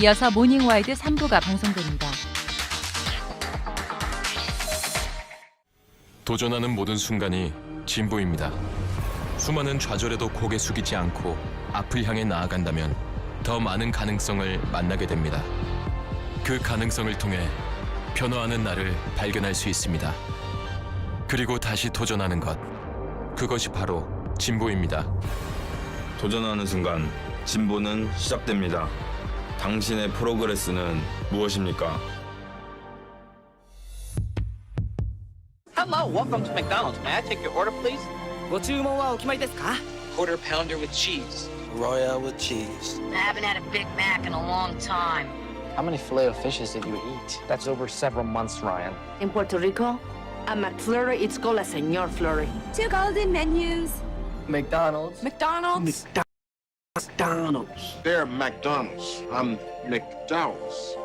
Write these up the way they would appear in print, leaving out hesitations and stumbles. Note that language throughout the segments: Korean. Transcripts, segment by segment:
이어서 모닝와이드 3부가 방송됩니다. 도전하는 모든 순간이 진보입니다. 수많은 좌절에도 고개 숙이지 않고 앞을 향해 나아간다면 더 많은 가능성을 만나게 됩니다. 그 가능성을 통해 변화하는 나를 발견할 수 있습니다. 그리고 다시 도전하는 것, 그것이 바로 진보입니다. 도전하는 순간 진보는 시작됩니다. 당신의 프로그레스는 무엇입니까? Hello, welcome to McDonald's. May I take your order, please? ご注文はお決まりですか？ Quarter pounder with cheese. Royale with cheese. I haven't had a Big Mac in a long time. How many filet-o-fishes did you eat? That's over several months, Ryan. In Puerto Rico, a McFlurry is called a Señor Flurry. 2 golden menus. McDonald's. McDonald's. McDonald's. They're McDonald's. I'm McDowell's.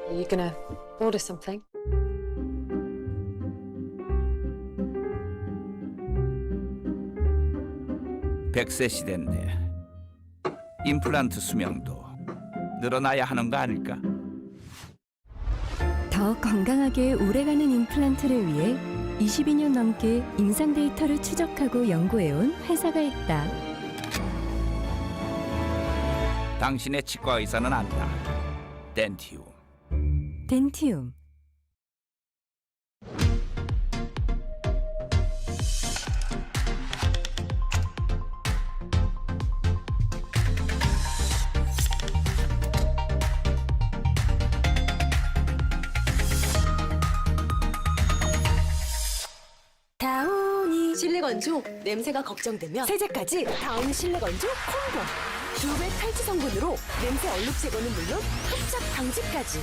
Are you gonna order something? 백세 시대인데 임플란트 수명도 늘어나야 하는 거 아닐까? 더 건강하게 오래가는 임플란트를 위해 22년 넘게 임상 데이터를 추적하고 연구해온 회사가 있다. 당신의 치과 의사는 안다. 덴티움. 덴티움. 다운이 실내 건조 냄새가 걱정되면 세제까지 다운이 실내 건조 콤보 2배 탈취 성분으로 냄새 얼룩 제거는 물론 흡착 방지까지.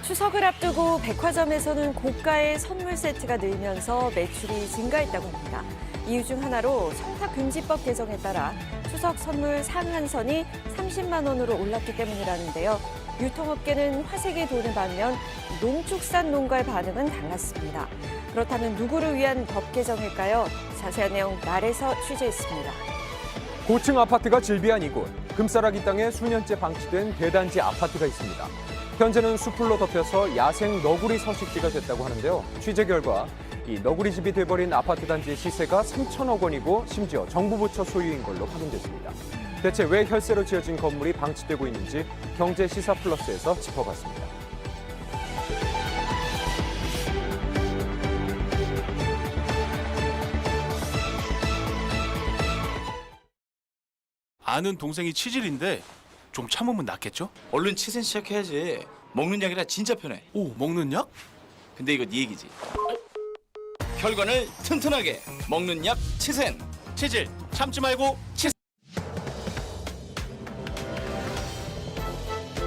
추석을 앞두고 백화점에서는 고가의 선물 세트가 늘면서 매출이 증가했다고 합니다. 이유 중 하나로 성타금지법 개정에 따라 추석 선물 상한선이 30만 원으로 올랐기 때문이라는데요. 유통업계는 화색의 돈을 반면 농축산 농가의 반응은 달랐습니다. 그렇다면 누구를 위한 법 개정일까요? 자세한 내용 날에서 취재했습니다. 고층 아파트가 즐비한 이곳, 금싸라기 땅에 수년째 방치된 대단지 아파트가 있습니다. 현재는 수풀로 덮여서 야생 너구리 서식지가 됐다고 하는데요. 취재 결과 이 너구리 집이 돼버린 아파트 단지의 시세가 3천억 원이고 심지어 정부 부처 소유인 걸로 확인됐습니다. 대체 왜 혈세로 지어진 건물이 방치되고 있는지 경제 시사 플러스에서 짚어봤습니다. 아는 동생이 치질인데 좀 참으면 낫겠죠? 얼른 치센 시작해야지. 먹는 약이라 진짜 편해. 오, 먹는 약? 근데 이거 네 얘기지. 혈관을 튼튼하게 먹는 약 치센. 치질 참지 말고 치센.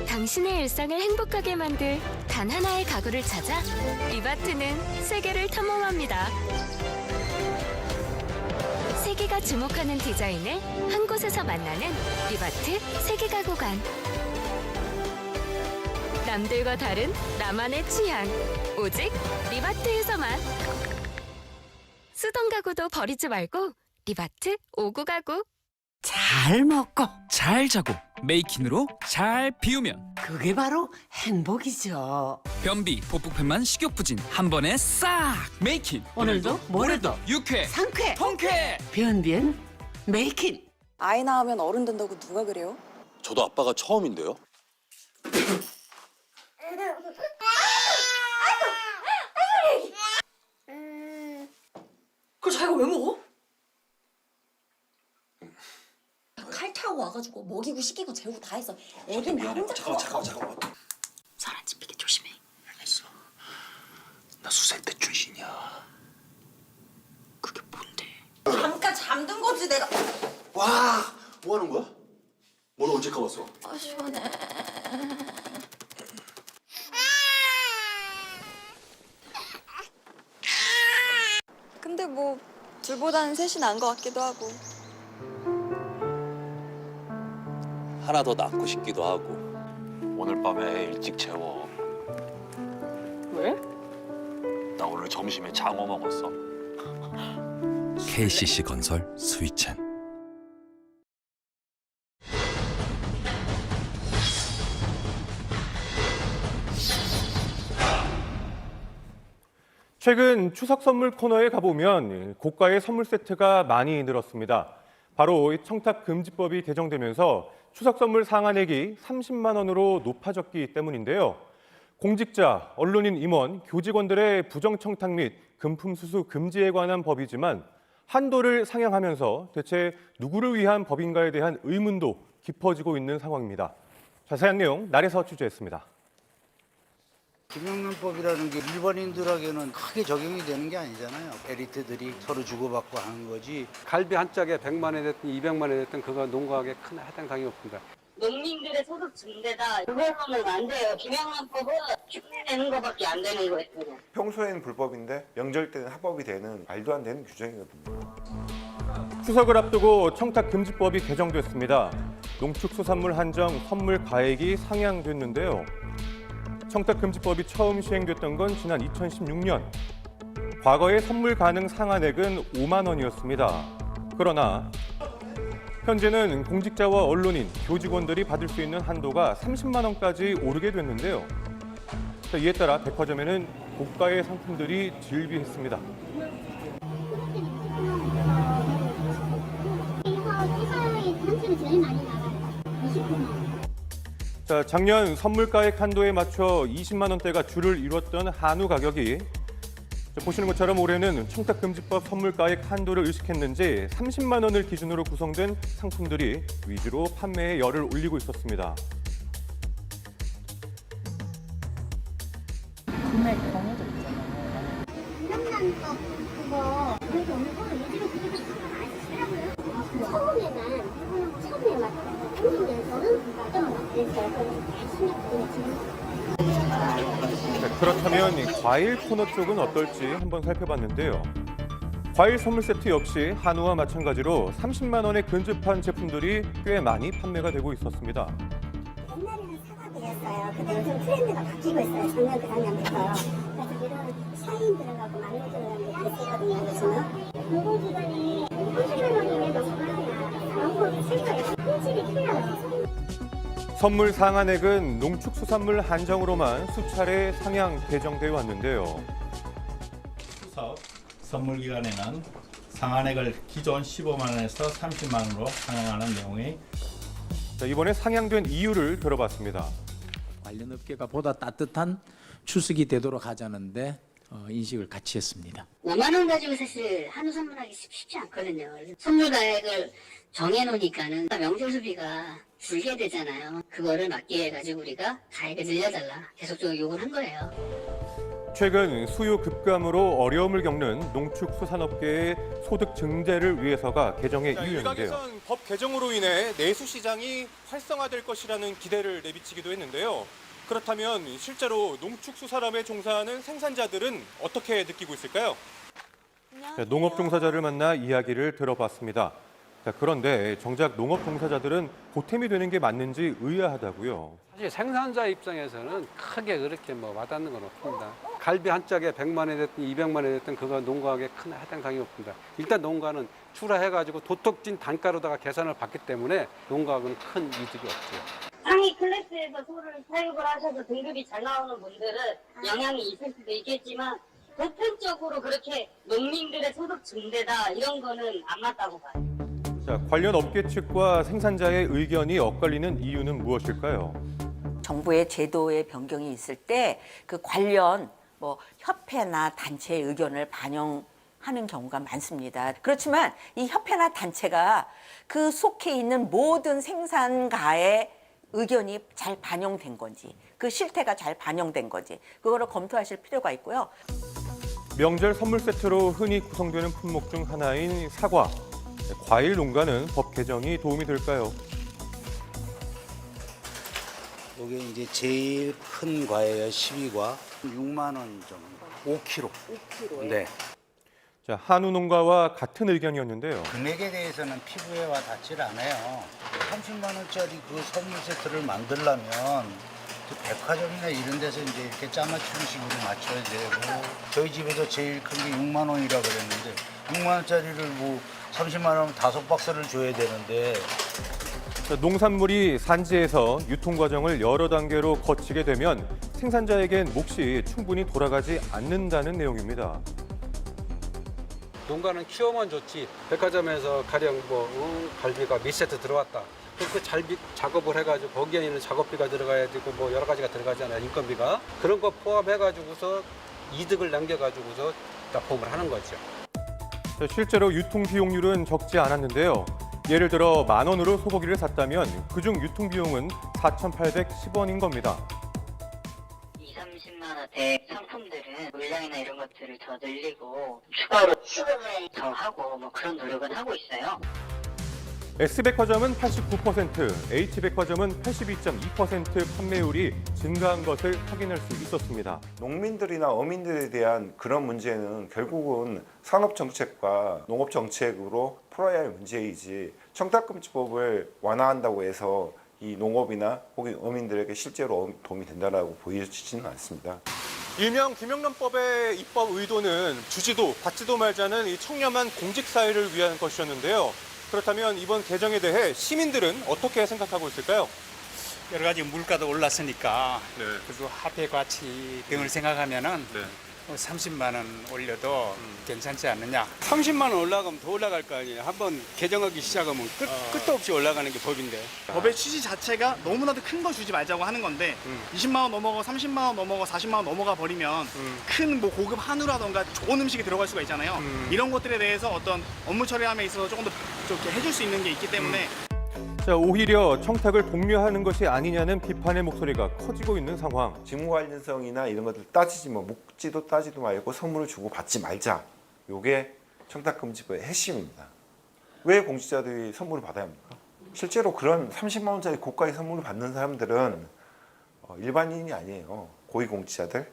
당신의 일상을 행복하게 만들 단 하나의 가구를 찾아 리바트는 세계를 탐험합니다. 세계가 주목하는 디자인을 한 곳에서 만나는 리바트 세계가구관. 남들과 다른 나만의 취향. 오직 리바트에서만. 쓰던 가구도 버리지 말고 리바트 5구 가구. 잘 먹고 잘 자고 메이킨으로 잘 비우면 그게 바로 행복이죠. 변비, 복부편만 식욕부진 한 번에 싹! 메이킨! 오늘도 모레도 유쾌! 상쾌 통쾌! 변변 메이킨. 아이 낳으면 어른 된다고 누가 그래요? 저도 아빠가 처음인데요. 그걸 자기가 왜 먹어? 칼 타고 와가지고 먹이고 씻기고 재우고 다 했어. 애긴 왜 혼자 잠깐만. 살 안 찝히게 조심해. 알겠어. 나 수색대 출신이야. 그게 뭔데? 잠깐 잠든 거지 내가. 와, 뭐 하는 거야? 뭘 언제 가봤어? 아 시원해. 근데 뭐 둘보다는 셋이 나은 것 같기도 하고. 하나 더 낳고 싶기도 하고. 오늘 밤에 일찍 재워. 왜? 나 오늘 점심에 장어 먹었어. KCC 건설 스위첸. 최근 추석 선물 코너에 가보면 고가의 선물 세트가 많이 늘었습니다. 바로 청탁금지법이 개정되면서 추석 선물 상한액이 30만 원으로 높아졌기 때문인데요. 공직자, 언론인 임원, 교직원들의 부정청탁 및 금품 수수 금지에 관한 법이지만 한도를 상향하면서 대체 누구를 위한 법인가에 대한 의문도 깊어지고 있는 상황입니다. 자세한 내용 날에서 취재했습니다. 김영란법이라는 게 일반인들에게는 크게 적용이 되는 게 아니잖아요. 엘리트들이 서로 주고받고 하는 거지. 갈비 한 짝에 100만 원이 됐든 200만 원이 됐든 그거 농가하게 큰 해당 사항이 없습니다. 농민들의 소득 증대다. 그거는 안 돼요. 김영란법은 흉내내는 것밖에 안 되는 거예요. 평소에는 불법인데 명절 때는 합법이 되는 말도 안 되는 규정이거든요. 추석을 앞두고 청탁금지법이 개정됐습니다. 농축수산물 한정 선물 가액이 상향됐는데요. 청탁금지법이 처음 시행됐던 건 지난 2016년. 과거의 선물 가능 상한액은 5만 원이었습니다. 그러나 현재는 공직자와 언론인, 교직원들이 받을 수 있는 한도가 30만 원까지 오르게 됐는데요. 이에 따라 백화점에는 고가의 상품들이 즐비했습니다. 작년 선물가액 한도에 맞춰 20만 원대가 줄을 이뤘던 한우 가격이 보시는 것처럼 올해는 청탁금지법 선물가액 한도를 의식했는지 30만 원을 기준으로 구성된 상품들이 위주로 판매에 열을 올리고 있었습니다. 구매 경우도 있잖아요. 김영란법 그거 그래도 오늘 거는 요즘에 그게 추천을 안 하시더라고요. 처음에 막 한국에서는 좀 그랬어요. 열심히 지금. 그렇다면 과일 코너 쪽은 어떨지 한번 살펴봤는데요. 과일 선물 세트 역시 한우와 마찬가지로 30만 원에 근접한 제품들이 꽤 많이 판매가 되고 있었습니다. 옛날에는 사과드렸어요. 근데 요즘 트렌드가 바뀌고 있어요. 작년, 작년부터. 그래서 이런 샤인 들어가고 망고 들어가는 게 있거든요. 요즘은. 요번 기간에 30만 원이면 너무 실거예요. 품질이 필요하죠. 선물 상한액은 농축수산물 한정으로만 수차례 상향 개정되어 왔는데요. 추석 선물 기간에는 상한액을 기존 15만 원에서 30만 원으로 상향하는 내용이 이번에 상향된 이유를 들어봤습니다. 관련 업계가 보다 따뜻한 추석이 되도록 하자는데 인식을 같이 했습니다. 5만 원 가지고 사실 한우 선물하기 쉽지 않거든요. 선물 가액을 정해놓으니까는 명절 소비가 줄게 되잖아요. 그거를 막기 위해 가지고 우리가 가액을 늘려달라 계속적으로 요구를 한 거예요. 최근 수요 급감으로 어려움을 겪는 농축수산업계의 소득 증대를 위해서가 개정의 이유인데요. 일각에선 법 개정으로 인해 내수 시장이 활성화될 것이라는 기대를 내비치기도 했는데요. 그렇다면 실제로 농축수산업에 종사하는 생산자들은 어떻게 느끼고 있을까요? 농업 종사자를 만나 이야기를 들어봤습니다. 그런데 정작 농업 종사자들은 보탬이 되는 게 맞는지 의아하다고요. 사실 생산자 입장에서는 크게 그렇게 와닿는 건 없습니다. 갈비 한 짝에 100만 원이 됐든 200만 원이 됐든 그거 농가하게 큰 해당 사항이 없습니다. 일단 농가는 출하해가지고 도톡진 단가로다가 계산을 받기 때문에 농가하고는 큰 이득이 없죠. 상위 클래스에서 소를 사육을 하셔서 등급이 잘 나오는 분들은 영향이 있을 수도 있겠지만 보편적으로 그렇게 농민들의 소득 증대다 이런 거는 안 맞다고 봐요. 관련 업계 측과 생산자의 의견이 엇갈리는 이유는 무엇일까요? 정부의 제도의 변경이 있을 때 그 관련 협회나 단체의 의견을 반영하는 경우가 많습니다. 그렇지만 이 협회나 단체가 그 속해 있는 모든 생산가의 의견이 잘 반영된 건지, 그 실태가 잘 반영된 건지 그거를 검토하실 필요가 있고요. 명절 선물 세트로 흔히 구성되는 품목 중 하나인 사과. 과일 농가는 법 개정이 도움이 될까요? 이게 이제 제일 큰 과예요. 12과 6만 원 정도. 5kg. 5kg. 네. 한우 농가와 같은 의견이었는데요. 금액에 대해서는 피부에와 닿질 않아요. 30만 원짜리 그 선물 세트를 만들려면 백화점이나 이런 데서 이제 이렇게 짜맞추는 식으로 맞춰야 되고 저희 집에서 제일 큰 게 6만 원이라 그랬는데 6만 원짜리를 뭐 30만 원이면 5박스를 줘야 되는데 농산물이 산지에서 유통 과정을 여러 단계로 거치게 되면 생산자에겐 몫이 충분히 돌아가지 않는다는 내용입니다. 농가는 키워만 좋지 백화점에서 가령 갈비가 몇 세트 들어왔다. 그렇게 작업을 해가지고 거기에 있는 작업비가 들어가야 되고 뭐 여러 가지가 들어가잖아요. 인건비가. 그런 거 포함해가지고서 이득을 남겨가지고서 납품을 하는 거죠. 실제로 유통 비용률은 적지 않았는데요. 예를 들어 10,000원으로 소고기를 샀다면 그중 유통 비용은 4,810원인 겁니다. 20-30만 원대 상품들은 물량이나 이런 것들을 더 늘리고 추가로 수급을 더 하고 뭐 그런 노력은 하고 있어요. S백화점은 89%, H백화점은 82.2% 판매율이 증가한 것을 확인할 수 있었습니다. 농민들이나 어민들에 대한 그런 문제는 결국은 산업정책과 농업정책으로 풀어야 할 문제이지 청탁금지법을 완화한다고 해서 이 농업이나 혹은 어민들에게 실제로 도움이 된다고 보여지지는 않습니다. 일명 김영란법의 입법 의도는 주지도 받지도 말자는 이 청렴한 공직 사회를 위한 것이었는데요. 그렇다면 이번 개정에 대해 시민들은 어떻게 생각하고 있을까요? 여러 가지 물가도 올랐으니까 그리고 화폐 가치 등을 생각하면은 30만 원 올려도 괜찮지 않느냐. 30만 원 올라가면 더 올라갈 거 아니에요. 한번 개정하기 시작하면 끝도 없이 올라가는 게 법인데. 법의 취지 자체가 너무나도 큰 거 주지 말자고 하는 건데 20만 원 넘어가 30만 원 넘어가 40만 원 넘어가 버리면 큰 뭐 고급 한우라던가 좋은 음식이 들어갈 수가 있잖아요. 이런 것들에 대해서 어떤 업무 처리함에 있어서 조금 더 좋게 해줄 수 있는 게 있기 때문에 자, 오히려 청탁을 독려하는 것이 아니냐는 비판의 목소리가 커지고 있는 상황. 직무 관련성이나 이런 것들 따지지 묻지도 따지도 말고 선물을 주고 받지 말자. 이게 청탁금지법의 핵심입니다. 왜 공직자들이 선물을 받아야 합니까? 실제로 그런 30만 원짜리 고가의 선물을 받는 사람들은 일반인이 아니에요. 고위공직자들,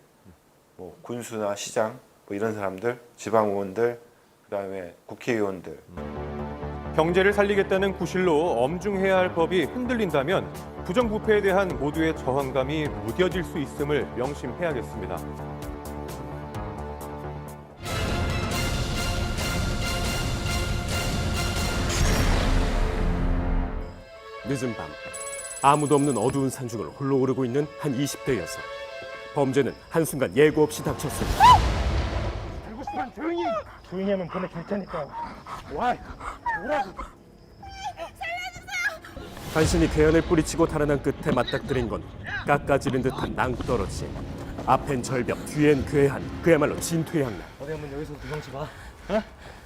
뭐 군수나 시장 뭐 이런 사람들, 지방의원들, 그다음에 국회의원들. 경제를 살리겠다는 구실로 엄중해야 할 법이 흔들린다면 부정부패에 대한 모두의 저항감이 무뎌질 수 있음을 명심해야겠습니다. 늦은 밤, 아무도 없는 어두운 산중을 홀로 오르고 있는 한 20대 여성. 범죄는 한순간 예고 없이 닥쳤습니다. 들고 싶으면 조용히 하면 보내줄 테니까. 와, 뭐라고? 간신히 괴한을 뿌리치고 달아난 끝에 맞닥뜨린 건 깎아지른 듯한 낭떠러지. 앞엔 절벽, 뒤엔 괴한, 그야말로 진퇴 양난. 어디 한번 여기서 도망쳐 봐.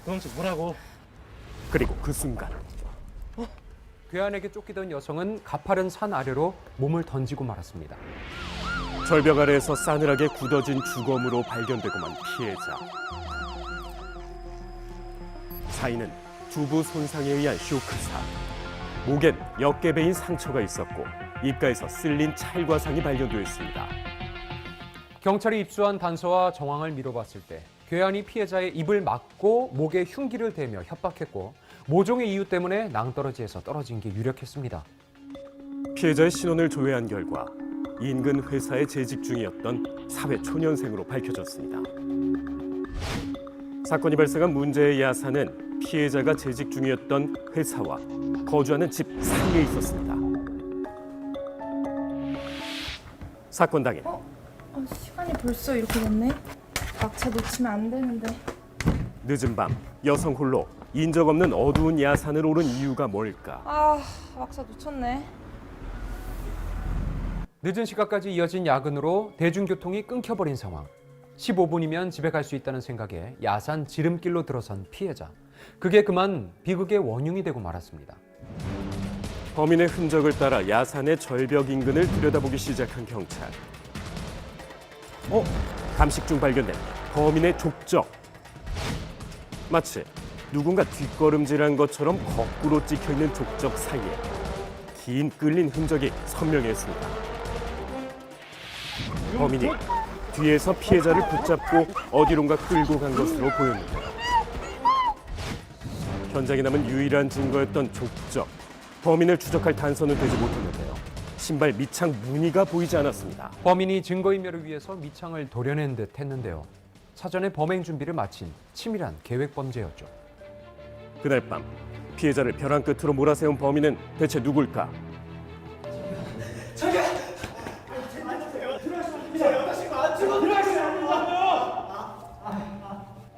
도망쳐 보라고. 그리고 그 순간 괴한에게 쫓기던 여성은 가파른 산 아래로 몸을 던지고 말았습니다. 절벽 아래에서 싸늘하게 굳어진 주검으로 발견되고만 피해자. 사인은 두부 손상에 의한 쇼크사. 목엔 역개 베인 상처가 있었고 입가에서 쓸린 찰과상이 발견되었습니다. 경찰이 입수한 단서와 정황을 미뤄봤을 때 괴한이 피해자의 입을 막고 목에 흉기를 대며 협박했고 모종의 이유 때문에 낭떠러지에서 떨어진 게 유력했습니다. 피해자의 신원을 조회한 결과 인근 회사에 재직 중이었던 사회 초년생으로 밝혀졌습니다. 사건이 발생한 문제의 야산은 피해자가 재직 중이었던 회사와 거주하는 집 사이에 있었습니다. 사건 당일 시간이 벌써 이렇게 됐네. 막차 놓치면 안 되는데. 늦은 밤 여성 홀로 인적 없는 어두운 야산을 오른 이유가 뭘까? 막차 놓쳤네. 늦은 시각까지 이어진 야근으로 대중교통이 끊겨버린 상황. 15분이면 집에 갈 수 있다는 생각에 야산 지름길로 들어선 피해자. 그게 그만 비극의 원흉이 되고 말았습니다. 범인의 흔적을 따라 야산의 절벽 인근을 들여다보기 시작한 경찰. 감식 중 발견된 범인의 족적. 마치 누군가 뒷걸음질한 것처럼 거꾸로 찍혀있는 족적 사이에 긴 끌린 흔적이 선명했습니다. 범인이 뒤에서 피해자를 붙잡고 어디론가 끌고 간 것으로 보였는데 현장에 남은 유일한 증거였던 족적. 범인을 추적할 단서는 되지 못했는데요. 신발 밑창 무늬가 보이지 않았습니다. 범인이 증거인멸을 위해서 밑창을 도려낸 듯 했는데요. 사전에 범행 준비를 마친 치밀한 계획 범죄였죠. 그날 밤 피해자를 벼랑 끝으로 몰아세운 범인은 대체 누굴까?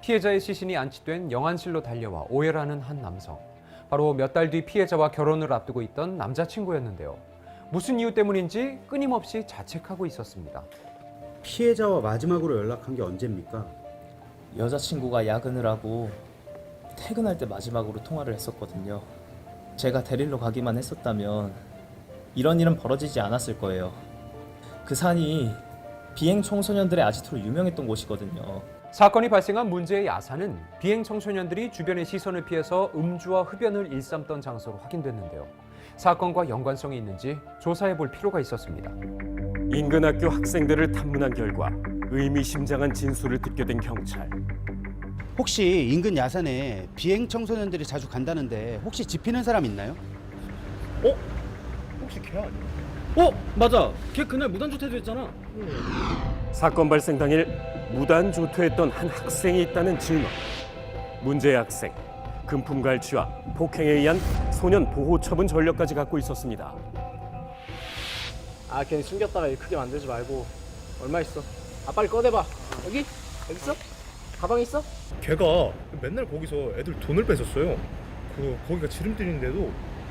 피해자의 시신이 안치된 영안실로 달려와 오해라는 한 남성. 바로 몇 달 뒤 피해자와 결혼을 앞두고 있던 남자친구였는데요. 무슨 이유 때문인지 끊임없이 자책하고 있었습니다. 피해자와 마지막으로 연락한 게 언제입니까? 여자친구가 야근을 하고 퇴근할 때 마지막으로 통화를 했었거든요. 제가 데리러 가기만 했었다면 이런 일은 벌어지지 않았을 거예요. 그 산이 비행 청소년들의 아지트로 유명했던 곳이거든요. 사건이 발생한 문제의 야산은 비행 청소년들이 주변의 시선을 피해서 음주와 흡연을 일삼던 장소로 확인됐는데요. 사건과 연관성이 있는지 조사해 볼 필요가 있었습니다. 인근 학교 학생들을 탐문한 결과 의미심장한 진술을 듣게 된 경찰. 혹시 인근 야산에 비행 청소년들이 자주 간다는데 혹시 집히는 사람 있나요? 혹시 걔 아니야? 맞아. 걔 그날 무단조퇴도 했잖아. 사건 발생 당일 무단 조퇴했던 한 학생이 있다는 질문. 문제의 학생, 금품 갈취와 폭행에 의한 소년 보호 처분 전력까지 갖고 있었습니다. 걔 숨겼다가 일 크게 만들지 말고 얼마 있어? 빨리 꺼내봐. 여기 있어? 가방 있어? 걔가 맨날 거기서 애들 돈을 뺏었어요. 거기가 지름길인데도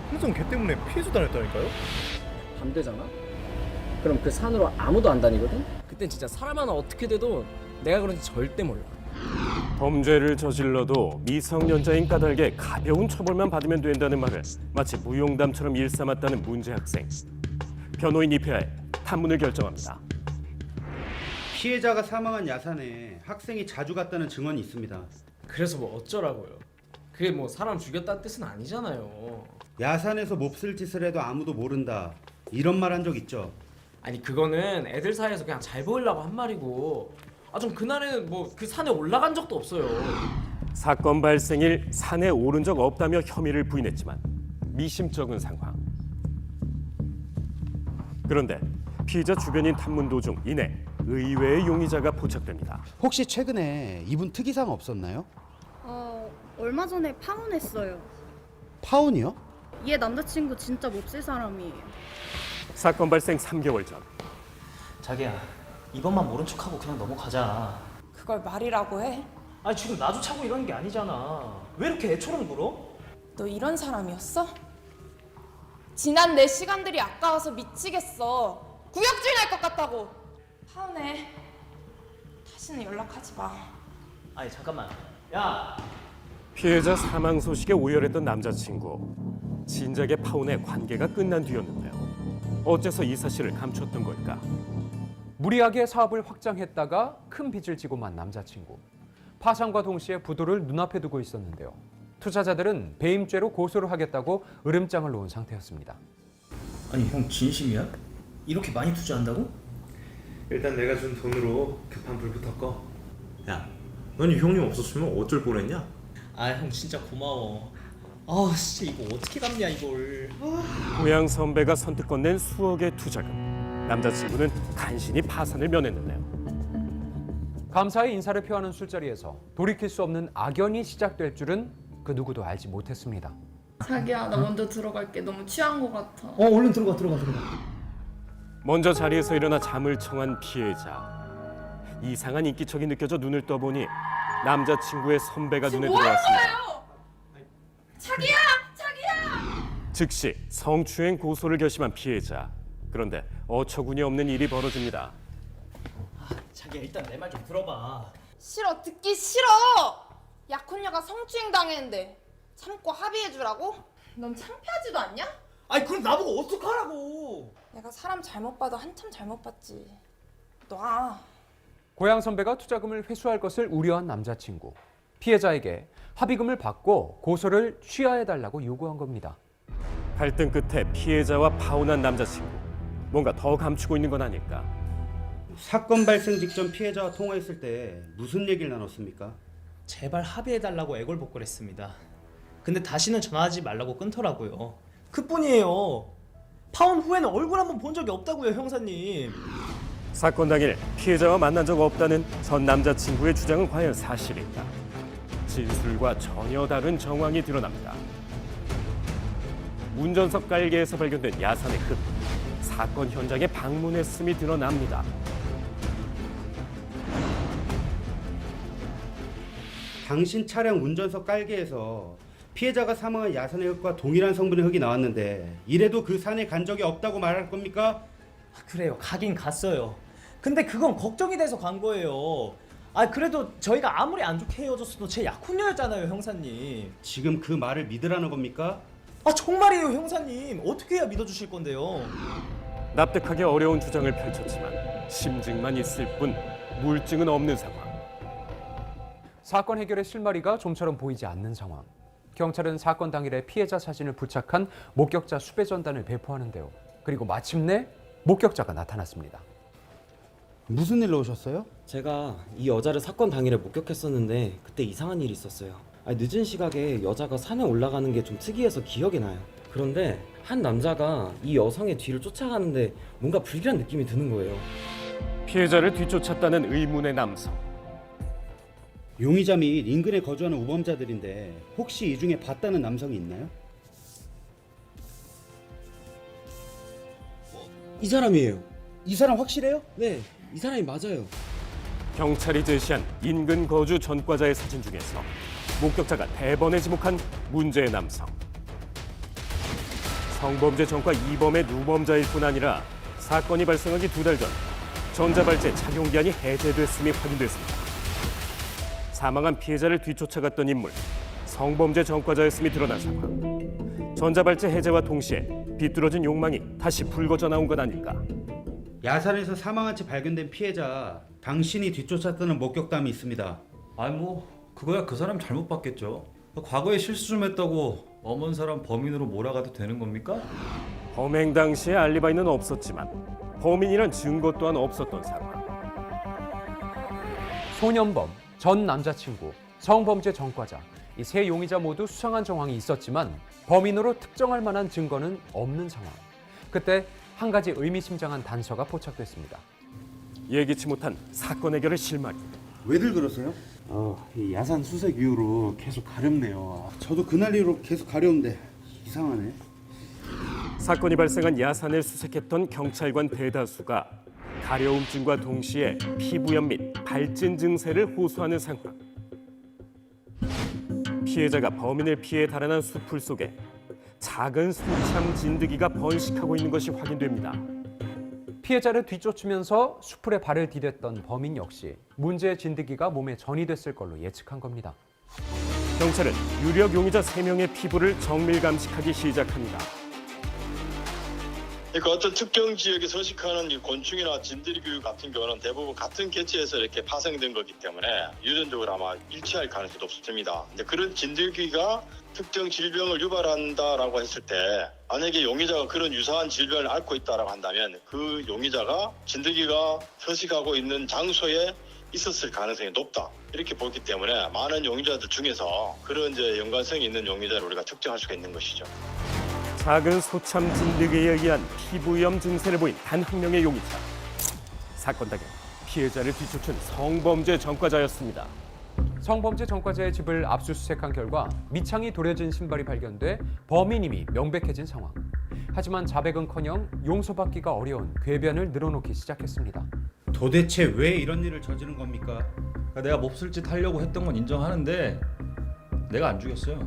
항상 걔 때문에 피해서 다녔다니까요. 밤되잖아? 그럼 그 산으로 아무도 안 다니거든? 그땐 진짜 사람 하나 어떻게 돼도 내가 그런지 절대 몰라. 범죄를 저질러도 미성년자인 까닭에 가벼운 처벌만 받으면 된다는 말을 마치 무용담처럼 일삼았다는 문제 학생. 변호인 입회하에 탐문을 결정합니다. 피해자가 사망한 야산에 학생이 자주 갔다는 증언이 있습니다. 그래서 뭐 어쩌라고요? 그게 뭐 사람 죽였다는 뜻은 아니잖아요. 야산에서 몹쓸 짓을 해도 아무도 모른다. 이런 말 한 적 있죠? 아니 그거는 애들 사이에서 그냥 잘 보이려고 한 말이고 전 그날에는 뭐 그 산에 올라간 적도 없어요. 사건 발생일 산에 오른 적 없다며 혐의를 부인했지만 미심쩍은 상황. 그런데 피의자 주변인 탐문 도중 이내 의외의 용의자가 포착됩니다. 혹시 최근에 이분 특이사항 없었나요? 얼마 전에 파혼했어요. 파혼이요? 얘 남자친구 진짜 몹쓸 사람이에요. 사건 발생 3개월 전. 자기야, 이것만 모른 척하고 그냥 넘어가자. 그걸 말이라고 해? 아니 지금 나조차고 이러는 게 아니잖아. 왜 이렇게 애처럼 굴어? 너 이런 사람이었어? 지난 내 시간들이 아까워서 미치겠어. 구역질 날 것 같다고. 파혼해. 다시는 연락하지 마. 아니 잠깐만. 야! 피해자 사망 소식에 오열했던 남자친구. 진작에 파혼해 관계가 끝난 뒤였는데요. 어째서 이 사실을 감췄던 걸까? 무리하게 사업을 확장했다가 큰 빚을 지고 만 남자친구. 파산과 동시에 부도를 눈앞에 두고 있었는데요. 투자자들은 배임죄로 고소를 하겠다고 으름장을 놓은 상태였습니다. 아니 형 진심이야? 이렇게 많이 투자한다고? 일단 내가 준 돈으로 급한 불부터 꺼. 야, 너는 형님 없었으면 어쩔 뻔했냐? 형 진짜 고마워. 진짜 이거 어떻게 갚냐 이걸. 고향 선배가 선뜻 건넨 수억의 투자금. 남자친구는 간신히 파산을 면했는데요. 감사의 인사를 표하는 술자리에서 돌이킬 수 없는 악연이 시작될 줄은 그 누구도 알지 못했습니다. 자기야, 나 먼저 들어갈게. 너무 취한 것 같아. 얼른 들어가. 먼저 자리에서 일어나 잠을 청한 피해자. 이상한 인기척이 느껴져 눈을 떠보니 남자친구의 선배가 눈에 들어왔습니다. 자기야! 즉시 성추행 고소를 결심한 피해자. 그런데 어처구니 없는 일이 벌어집니다. 자기야 일단 내 말 좀 들어봐. 싫어, 듣기 싫어! 약혼녀가 성추행 당했는데 참고 합의해주라고? 넌 창피하지도 않냐? 아니 그럼 나보고 어떡하라고. 내가 사람 잘못 봐도 한참 잘못 봤지. 놔. 고향 선배가 투자금을 회수할 것을 우려한 남자친구. 피해자에게 합의금을 받고 고소를 취하해달라고 요구한 겁니다. 갈등 끝에 피해자와 파혼한 남자친구. 뭔가 더 감추고 있는 건 아닐까? 사건 발생 직전 피해자와 통화했을 때 무슨 얘기를 나눴습니까? 제발 합의해달라고 애걸복걸했습니다. 근데 다시는 전화하지 말라고 끊더라고요. 그뿐이에요. 파혼 후에는 얼굴 한번 본 적이 없다고요, 형사님. 사건 당일 피해자와 만난 적 없다는 전 남자친구의 주장은 과연 사실일까? 진술과 전혀 다른 정황이 드러납니다. 운전석 깔개에서 발견된 야산의 흙, 사건 현장에 방문했음이 드러납니다. 당신 차량 운전석 깔개에서 피해자가 사망한 야산의 흙과 동일한 성분의 흙이 나왔는데 이래도 그 산에 간 적이 없다고 말할 겁니까? 그래요, 가긴 갔어요. 근데 그건 걱정이 돼서 간 거예요. 그래도 저희가 아무리 안 좋게 헤어졌어도 제 약혼녀였잖아요, 형사님. 지금 그 말을 믿으라는 겁니까? 정말이에요, 형사님. 어떻게 해야 믿어주실 건데요? 납득하기 어려운 주장을 펼쳤지만 심증만 있을 뿐 물증은 없는 상황. 사건 해결의 실마리가 좀처럼 보이지 않는 상황. 경찰은 사건 당일에 피해자 사진을 부착한 목격자 수배 전단을 배포하는데요. 그리고 마침내 목격자가 나타났습니다. 무슨 일로 오셨어요? 제가 이 여자를 사건 당일에 목격했었는데 그때 이상한 일이 있었어요. 늦은 시각에 여자가 산에 올라가는 게 좀 특이해서 기억이 나요. 그런데 한 남자가 이 여성의 뒤를 쫓아가는데 뭔가 불길한 느낌이 드는 거예요. 피해자를 뒤쫓았다는 의문의 남성. 용의자 및 인근에 거주하는 우범자들인데 혹시 이 중에 봤다는 남성이 있나요? 이 사람이에요. 이 사람 확실해요? 네, 이 사람이 맞아요. 경찰이 제시한 인근 거주 전과자의 사진 중에서 목격자가 대번에 지목한 문제의 남성. 성범죄 전과 2범의 누범자일 뿐 아니라 사건이 발생하기 2달 전 전자발찌 착용 기한이 해제됐음이 확인됐습니다. 사망한 피해자를 뒤쫓아갔던 인물, 성범죄 전과자였음이 드러난 상황. 전자발찌 해제와 동시에 비뚤어진 욕망이 다시 불거져 나온 건 아닐까? 야산에서 사망한 채 발견된 피해자, 당신이 뒤쫓았다는 목격담이 있습니다. 그거야 그 사람 잘못 봤겠죠. 과거에 실수 좀 했다고 엄한 사람 범인으로 몰아가도 되는 겁니까? 범행 당시에 알리바이는 없었지만 범인이란 증거 또한 없었던 상황. 소년범, 전 남자친구, 성범죄 전과자, 이 세 용의자 모두 수상한 정황이 있었지만 범인으로 특정할 만한 증거는 없는 상황. 그때 한 가지 의미심장한 단서가 포착됐습니다. 예기치 못한 사건 해결의 실마리. 왜들 그러세요? 이 야산 수색 이후로 계속 가렵네요. 저도 그날 이후로 계속 가려운데 이상하네. 사건이 발생한 야산을 수색했던 경찰관 대다수가 가려움증과 동시에 피부염 및 발진 증세를 호소하는 상황. 피해자가 범인을 피해 달아난 숲풀 속에 작은 소참 진드기가 번식하고 있는 것이 확인됩니다. 피해자를 뒤쫓으면서 수풀에 발을 디뎠던 범인 역시 문제의 진드기가 몸에 전이됐을 걸로 예측한 겁니다. 경찰은 유력 용의자 3명의 피부를 정밀 감식하기 시작합니다. 그러니까 어떤 특정 지역에 서식하는 이 곤충이나 진드기 같은 경우는 대부분 같은 개체에서 이렇게 파생된 거기 때문에 유전적으로 아마 일치할 가능성이 높습니다. 근데 그런 진드기가 특정 질병을 유발한다라고 했을 때 만약에 용의자가 그런 유사한 질병을 앓고 있다라고 한다면 그 용의자가 진드기가 서식하고 있는 장소에 있었을 가능성이 높다. 이렇게 보기 때문에 많은 용의자들 중에서 그런 이제 연관성이 있는 용의자를 우리가 특정할 수가 있는 것이죠. 작은 소참 진드기에 의한 피부염 증세를 보인 단 한 명의 용의자. 사건 당일 피해자를 뒤쫓은 성범죄 전과자였습니다. 성범죄 전과자의 집을 압수수색한 결과 밑창이 도려진 신발이 발견돼 범인임이 명백해진 상황. 하지만 자백은커녕 용서받기가 어려운 궤변을 늘어놓기 시작했습니다. 도대체 왜 이런 일을 저지른 겁니까? 내가 몹쓸 짓 하려고 했던 건 인정하는데 내가 안 죽였어요.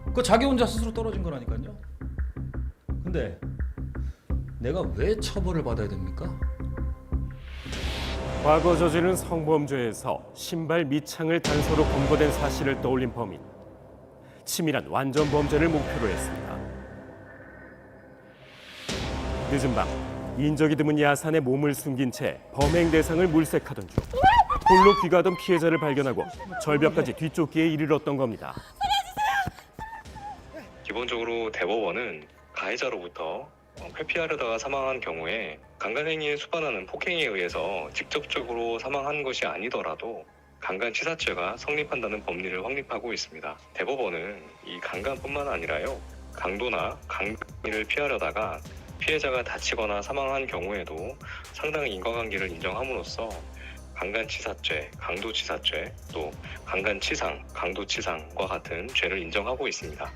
그거 자기 혼자 스스로 떨어진 거라니까요. 근데 내가 왜 처벌을 받아야 됩니까? 과거 저지른 성범죄에서 신발 밑창을 단서로 검거된 사실을 떠올린 범인. 치밀한 완전 범죄를 목표로 했습니다. 늦은 밤 인적이 드문 야산에 몸을 숨긴 채 범행 대상을 물색하던 중 홀로 귀가하던 피해자를 발견하고 절벽까지 뒤쫓기에 이르렀던 겁니다. 기본적으로 대법원은 가해자로부터 회피하려다가 사망한 경우에 강간행위에 수반하는 폭행에 의해서 직접적으로 사망한 것이 아니더라도 강간치사죄가 성립한다는 법리를 확립하고 있습니다. 대법원은 이 강간뿐만 아니라요, 강도나 강간을 피하려다가 피해자가 다치거나 사망한 경우에도 상당히 인과관계를 인정함으로써 강간치사죄, 강도치사죄, 또 강간치상, 강도치상과 같은 죄를 인정하고 있습니다.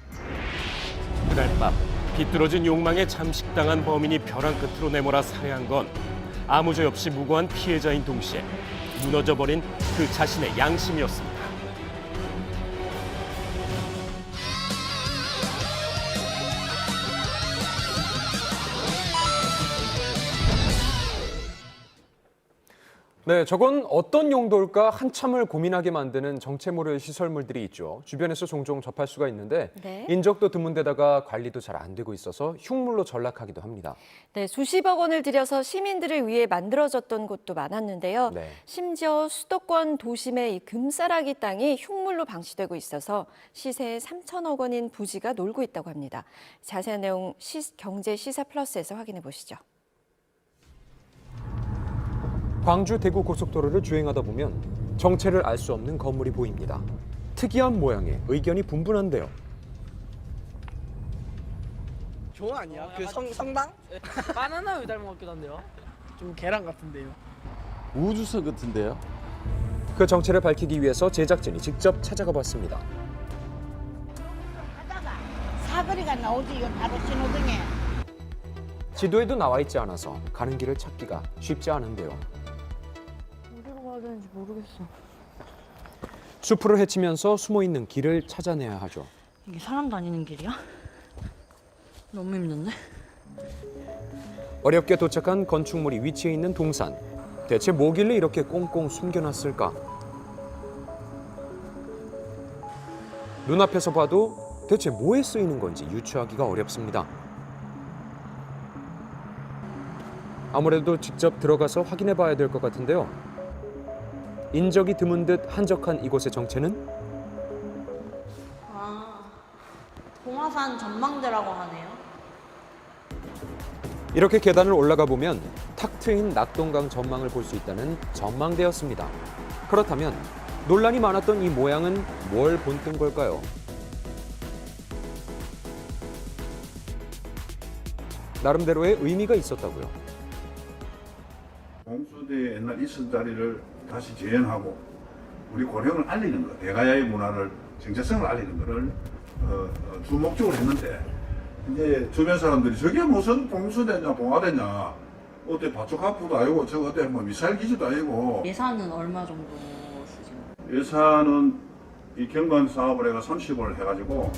그날 밤 비뚤어진 욕망에 잠식당한 범인이 벼랑 끝으로 내몰아 살해한 건 아무 죄 없이 무고한 피해자인 동시에 무너져버린 그 자신의 양심이었습니다. 네, 저건 어떤 용도일까 한참을 고민하게 만드는 정체모를 시설물들이 있죠. 주변에서 종종 접할 수가 있는데 네. 인적도 드문 데다가 관리도 잘 안 되고 있어서 흉물로 전락하기도 합니다. 네, 수십억 원을 들여서 시민들을 위해 만들어졌던 곳도 많았는데요. 네. 심지어 수도권 도심의 이 금싸라기 땅이 흉물로 방치되고 있어서 시세 3천억 원인 부지가 놀고 있다고 합니다. 자세한 내용 경제시사 플러스에서 확인해 보시죠. 광주 대구 고속도로를 주행하다 보면 정체를 알 수 없는 건물이 보입니다. 특이한 모양에 의견이 분분한데요. 저거 아니야? 그 성당? 바나나 우유 닮은 것 같기도 한데요. 좀 계란 같은데요. 우주선 같은데요? 그 정체를 밝히기 위해서 제작진이 직접 찾아가 봤습니다. 사거리가 나오지 이건 바로 신호등에. 지도에도 나와 있지 않아서 가는 길을 찾기가 쉽지 않은데요. 어디로 가야 되는지 모르겠어. 수풀을 헤치면서 숨어있는 길을 찾아내야 하죠. 이게 사람 다니는 길이야? 너무 힘든데? 어렵게 도착한 건축물이 위치해 있는 동산. 대체 뭐길래 이렇게 꽁꽁 숨겨놨을까? 눈앞에서 봐도 대체 뭐에 쓰이는 건지 유추하기가 어렵습니다. 아무래도 직접 들어가서 확인해 봐야 될 것 같은데요. 인적이 드문 듯 한적한 이곳의 정체는? 아, 동화산 전망대라고 하네요. 이렇게 계단을 올라가 보면 탁 트인 낙동강 전망을 볼 수 있다는 전망대였습니다. 그렇다면 논란이 많았던 이 모양은 뭘 본뜬 걸까요? 나름대로의 의미가 있었다고요. 공수대 옛날 있었던 자리를 다시 재현하고 우리 고령을 알리는 것, 대가야의 문화를 정체성을 알리는 것을 주 목적으로 했는데 이제 주변 사람들이 저게 무슨 공수대냐 봉화대냐 어때 바초카프도 아니고 저거 어때 뭐 미사일 기지도 아니고. 예산은 얼마 정도 쓰시나요? 예산은 이 경관 사업을 해가 30을 해가지고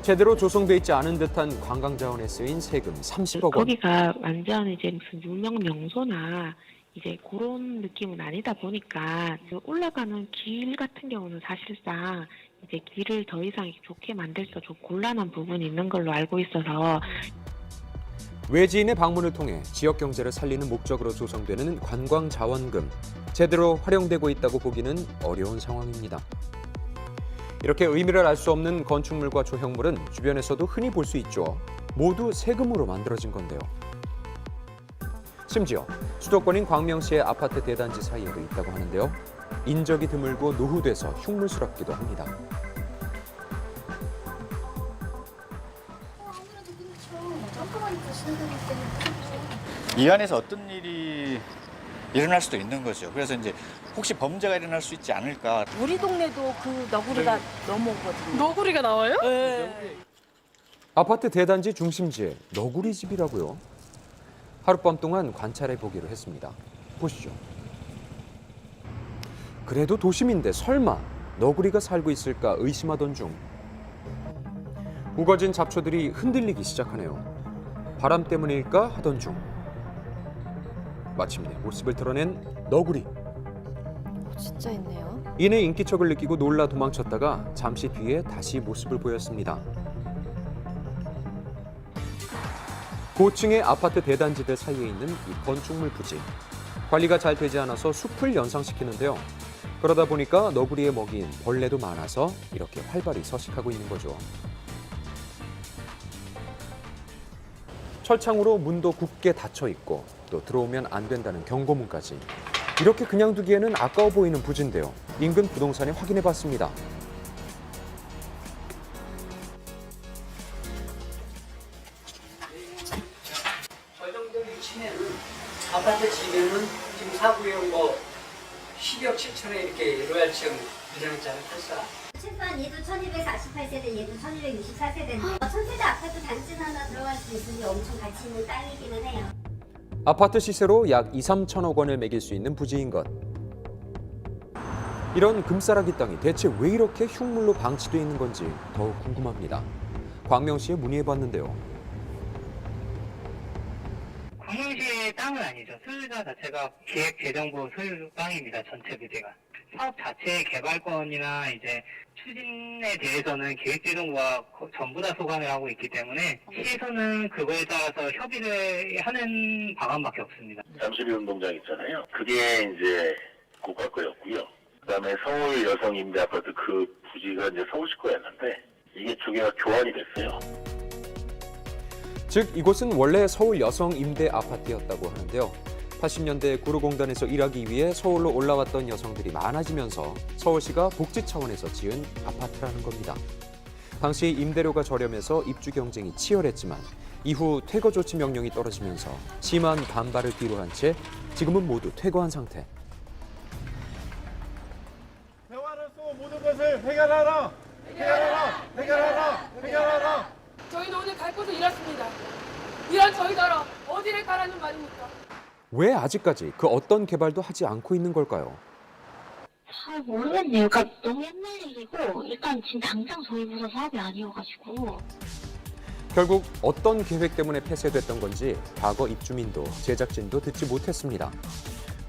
제대로 조성돼 있지 않은 듯한 관광 자원에 쓰인 세금 30억 원. 거기가 완전 이제 무슨 유명 명소나 이제 그런 느낌은 아니다 보니까 올라가는 길 같은 경우는 사실상 이제 길을 더 이상 좋게 만들기가 좀 곤란한 부분이 있는 걸로 알고 있어서 외지인의 방문을 통해 지역 경제를 살리는 목적으로 조성되는 관광 자원금 제대로 활용되고 있다고 보기는 어려운 상황입니다. 이렇게 의미를 알 수 없는 건축물과 조형물은 주변에서도 흔히 볼 수 있죠. 모두 세금으로 만들어진 건데요. 심지어 수도권인 광명시의 아파트 대단지 사이에도 있다고 하는데요. 인적이 드물고 노후돼서 흉물스럽기도 합니다. 이 안에서 어떤 일이 일어날 수도 있는 거죠. 그래서 이제 혹시 범죄가 일어날 수 있지 않을까. 우리 동네도 그 너구리가 넘어오거든요. 너구리가 나와요? 네. 아파트 대단지 중심지에 너구리 집이라고요. 하룻밤 동안 관찰해 보기로 했습니다. 보시죠. 그래도 도심인데 설마 너구리가 살고 있을까 의심하던 중 우거진 잡초들이 흔들리기 시작하네요. 바람 때문일까 하던 중 마침내 모습을 드러낸 너구리. 진짜 있네요. 이내 인기척을 느끼고 놀라 도망쳤다가 잠시 뒤에 다시 모습을 보였습니다. 고층의 아파트 대단지들 사이에 있는 이 건축물 부지. 관리가 잘 되지 않아서 숲을 연상시키는데요. 그러다 보니까 너구리의 먹이인 벌레도 많아서 이렇게 활발히 서식하고 있는 거죠. 철창으로 문도 굳게 닫혀 있고 또 들어오면 안 된다는 경고문까지. 이렇게 그냥 두기에는 아까워 보이는 부지인데요. 인근 부동산에 확인해 봤습니다. 4구형 뭐 10억 7천에 이렇게 로얄층 분양했잖아요. 설사. 최소한 얘도 1248세대, 얘도 1264세대인데 천세대 아파트 단지 하나 들어갈 수 있으니 엄청 가치 있는 땅이기는 해요. 아파트 시세로 약 2, 3천억 원을 매길 수 있는 부지인 것. 이런 금싸라기 땅이 대체 왜 이렇게 흉물로 방치돼 있는 건지 더욱 궁금합니다. 광명시에 문의해봤는데요. 광명시의 땅은 아니죠. 소유자 자체가 기획재정부 소유 땅입니다. 전체 부지가. 사업 자체의 개발권이나 이제 추진에 대해서는 기획재정부가 전부 다 소관을 하고 있기 때문에 시에서는 그거에 따라서 협의를 하는 방안밖에 없습니다. 32운동장 있잖아요. 그게 이제 고가 거였고요. 그다음에 서울 여성 임대 아파트 그 부지가 이제 서울시 거였는데 이게 두 개가 교환이 됐어요. 즉 이곳은 원래 서울 여성 임대 아파트였다고 하는데요. 80년대 구로공단에서 일하기 위해 서울로 올라왔던 여성들이 많아지면서 서울시가 복지 차원에서 지은 아파트라는 겁니다. 당시 임대료가 저렴해서 입주 경쟁이 치열했지만 이후 퇴거 조치 명령이 떨어지면서 심한 반발을 뒤로한 채 지금은 모두 퇴거한 상태. 대화로서 모든 것을 해결하라! 해결하라! 해결하라! 해결하라! 저희는 오늘 갈 곳을 잃었습니다. 이런 저희더러 어디를 가라는 말입니까? 왜 아직까지 그 어떤 개발도 하지 않고 있는 걸까요? 잘 모르겠네요. 그러니까 너무 옛날 얘기고 일단 지금 당장 저희 부서 사업이 아니어가지고. 결국 어떤 계획 때문에 폐쇄됐던 건지 과거 입주민도 제작진도 듣지 못했습니다.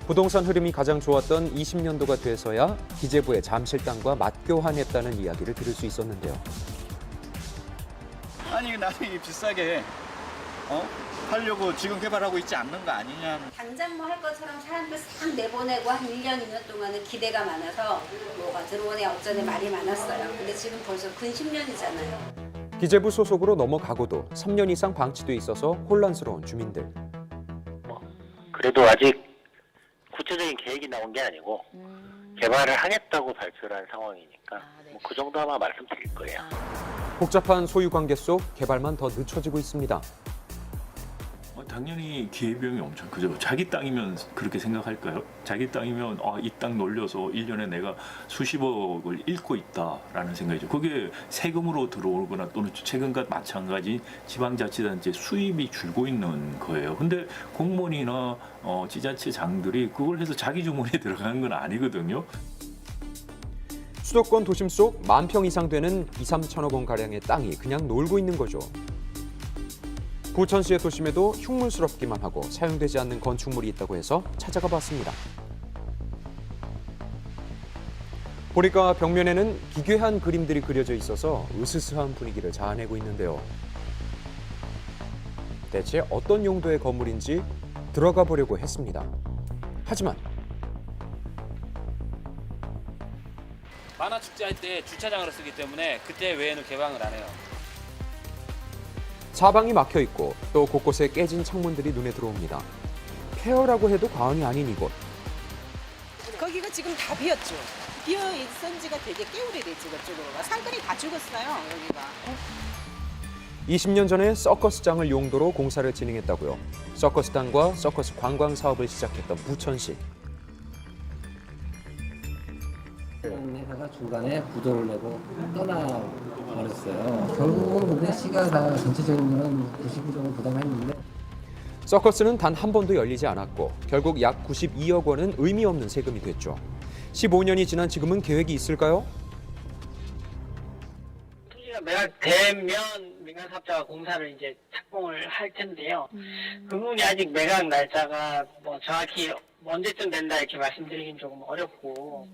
부동산 흐름이 가장 좋았던 20년도가 돼서야 기재부의 잠실땅과 맞교환했다는 이야기를 들을 수 있었는데요. 아니 나중에 비싸게 하려고 지금 개발하고 있지 않는 거 아니냐. 당장 뭐 할 것처럼 사람들 싹 내보내고 한 1년, 2년 동안은 기대가 많아서 뭐가 들어오네 어쩌네 말이 많았어요. 근데 지금 벌써 근 10년이잖아요. 기재부 소속으로 넘어가고도 3년 이상 방치돼 있어서 혼란스러운 주민들. 그래도 아직 구체적인 계획이 나온 게 아니고 개발을 하겠다고 발표를 한 상황이니까 뭐 그 정도 아마 말씀드릴 거예요. 복잡한 소유 관계 속 개발만 더 늦춰지고 있습니다. 당연히 기회비용이 엄청 크죠. 자기 땅이면 그렇게 생각할까요? 자기 땅이면 이 땅 놀려서 1년에 내가 수십억을 잃고 있다라는 생각이죠. 그게 세금으로 들어오거나 또는 최근과 마찬가지 지방자치단체 수입이 줄고 있는 거예요. 근데 공무원이나 지자체장들이 그걸 해서 자기 주머니에 들어가는 건 아니거든요. 수도권 도심 속 10,000평 이상 되는 2, 3천억 원 가량의 땅이 그냥 놀고 있는 거죠. 부천시의 도심에도 흉물스럽기만 하고 사용되지 않는 건축물이 있다고 해서 찾아가 봤습니다. 보니까 벽면에는 기괴한 그림들이 그려져 있어서 으스스한 분위기를 자아내고 있는데요. 대체 어떤 용도의 건물인지 들어가 보려고 했습니다. 하지만 만화축제할 때 주차장으로 쓰기 때문에 그때 외에는 개방을 안 해요. 사방이 막혀 있고 또 곳곳에 깨진 창문들이 눈에 들어옵니다. 폐허라고 해도 과언이 아닌 이곳. 거기가 지금 다 비었죠. 비어 있은 지가 되게 꽤 오래됐지. 그쪽으로가 상권이 다 죽었어요. 여기가. 20년 전에 서커스장을 용도로 공사를 진행했다고요. 서커스단과 서커스 관광 사업을 시작했던 부천시. 회사가 중간에 부도를 내고 떠나버렸어요. 결국은 근데 시가 다 전체적으로는 90억 정도 부담했는데 서커스는 단 한 번도 열리지 않았고 결국 약 92억 원은 의미 없는 세금이 됐죠. 15년이 지난 지금은 계획이 있을까요? 토지가 매각되면 민간 사업자가 공사를 이제 착공을 할 텐데요. 그 부분이 아직 매각 날짜가 뭐 정확히 언제쯤 된다 이렇게 말씀드리긴 조금 어렵고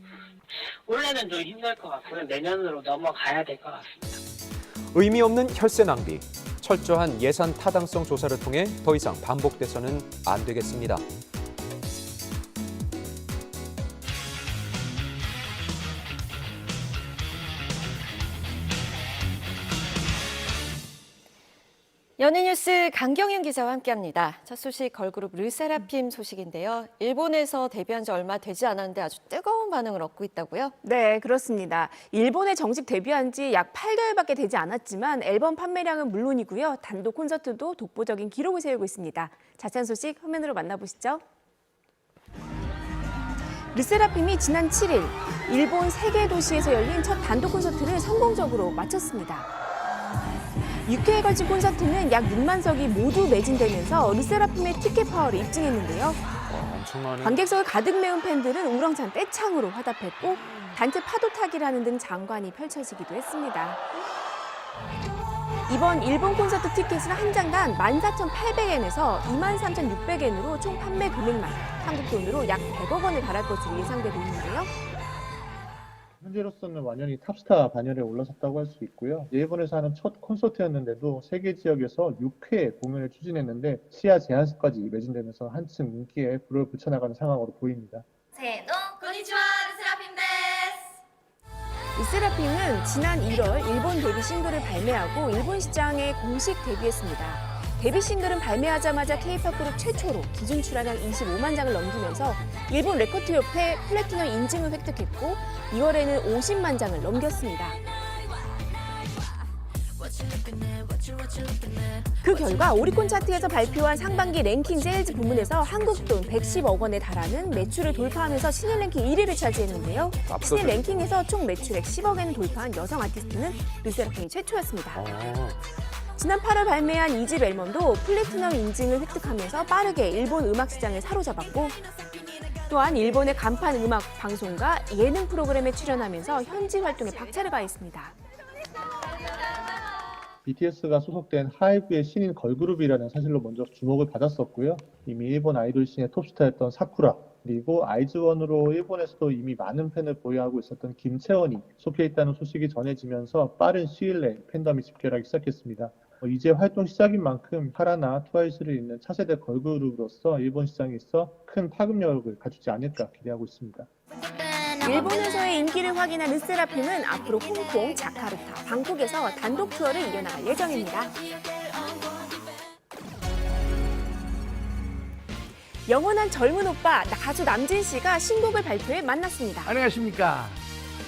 올해는 좀 힘들 것 같고요. 내년으로 넘어가야 될 것 같습니다. 의미 없는 혈세 낭비. 철저한 예산 타당성 조사를 통해 더 이상 반복돼서는 안 되겠습니다. 연예뉴스 강경윤 기자와 함께합니다. 첫 소식 걸그룹 르세라핌 소식인데요. 일본에서 데뷔한 지 얼마 되지 않았는데 아주 뜨거운 반응을 얻고 있다고요? 네, 그렇습니다. 일본에 정식 데뷔한 지 약 8개월밖에 되지 않았지만 앨범 판매량은 물론이고요. 단독 콘서트도 독보적인 기록을 세우고 있습니다. 자세한 소식 화면으로 만나보시죠. 르세라핌이 지난 7일 일본 3개 도시에서 열린 첫 단독 콘서트를 성공적으로 마쳤습니다. 6회에 걸친 콘서트는 약 6만 석이 모두 매진되면서 르세라핌의 티켓 파워를 입증했는데요. 엄청나네. 관객석을 가득 메운 팬들은 우렁찬 떼창으로 화답했고 단체 파도 타기를 하는 등 장관이 펼쳐지기도 했습니다. 이번 일본 콘서트 티켓은 한 장당 14,800엔에서 23,600엔으로 총 판매 금액만 한국 돈으로 약 100억 원에 달할 것으로 예상되고 있는데요. 현재로서는 완전히 탑스타 반열에 올라섰다고 할 수 있고요. 일본에서 하는 첫 콘서트였는데도 세계 지역에서 6회 공연을 추진했는데 시야 제한석까지 매진되면서 한층 인기에 불을 붙여나가는 상황으로 보입니다. konnichiwa, 르세라핌 데스. 르세라핌은 지난 1월 일본 데뷔 싱글을 발매하고 일본 시장에 공식 데뷔했습니다. 데뷔 싱글은 발매하자마자 K-팝 그룹 최초로 기준 출하량 25만 장을 넘기면서 일본 레코드협회 플래티넘 인증을 획득했고 2월에는 50만 장을 넘겼습니다. 그 결과 오리콘 차트에서 발표한 상반기 랭킹 세일즈 부문에서 한국 돈 110억 원에 달하는 매출을 돌파하면서 신인 랭킹 1위를 차지했는데요. 신인 랭킹에서 총 매출액 10억엔을 돌파한 여성 아티스트는 르세라핌이 최초였습니다. 지난 8월 발매한 2집 앨범도 플래티넘 인증을 획득하면서 빠르게 일본 음악 시장을 사로잡았고 또한 일본의 간판 음악 방송과 예능 프로그램에 출연하면서 현지 활동에 박차를 가했습니다. BTS가 소속된 하이브의 신인 걸그룹이라는 사실로 먼저 주목을 받았었고요. 이미 일본 아이돌 씬의 톱스타였던 사쿠라, 그리고 아이즈원으로 일본에서도 이미 많은 팬을 보유하고 있었던 김채원이 속해 있다는 소식이 전해지면서 빠른 시일 내에 팬덤이 집결하기 시작했습니다. 이제 활동 시작인 만큼 하라나 트와이스를 잇는 차세대 걸그룹으로서 일본 시장에 있어 큰 파급력을 갖추지 않을까 기대하고 있습니다. 일본에서의 인기를 확인한 르세라핌은 앞으로 홍콩, 자카르타, 방콕에서 단독 투어를 이어나갈 예정입니다. 영원한 젊은 오빠 가수 남진 씨가 신곡을 발표해 만났습니다. 안녕하십니까.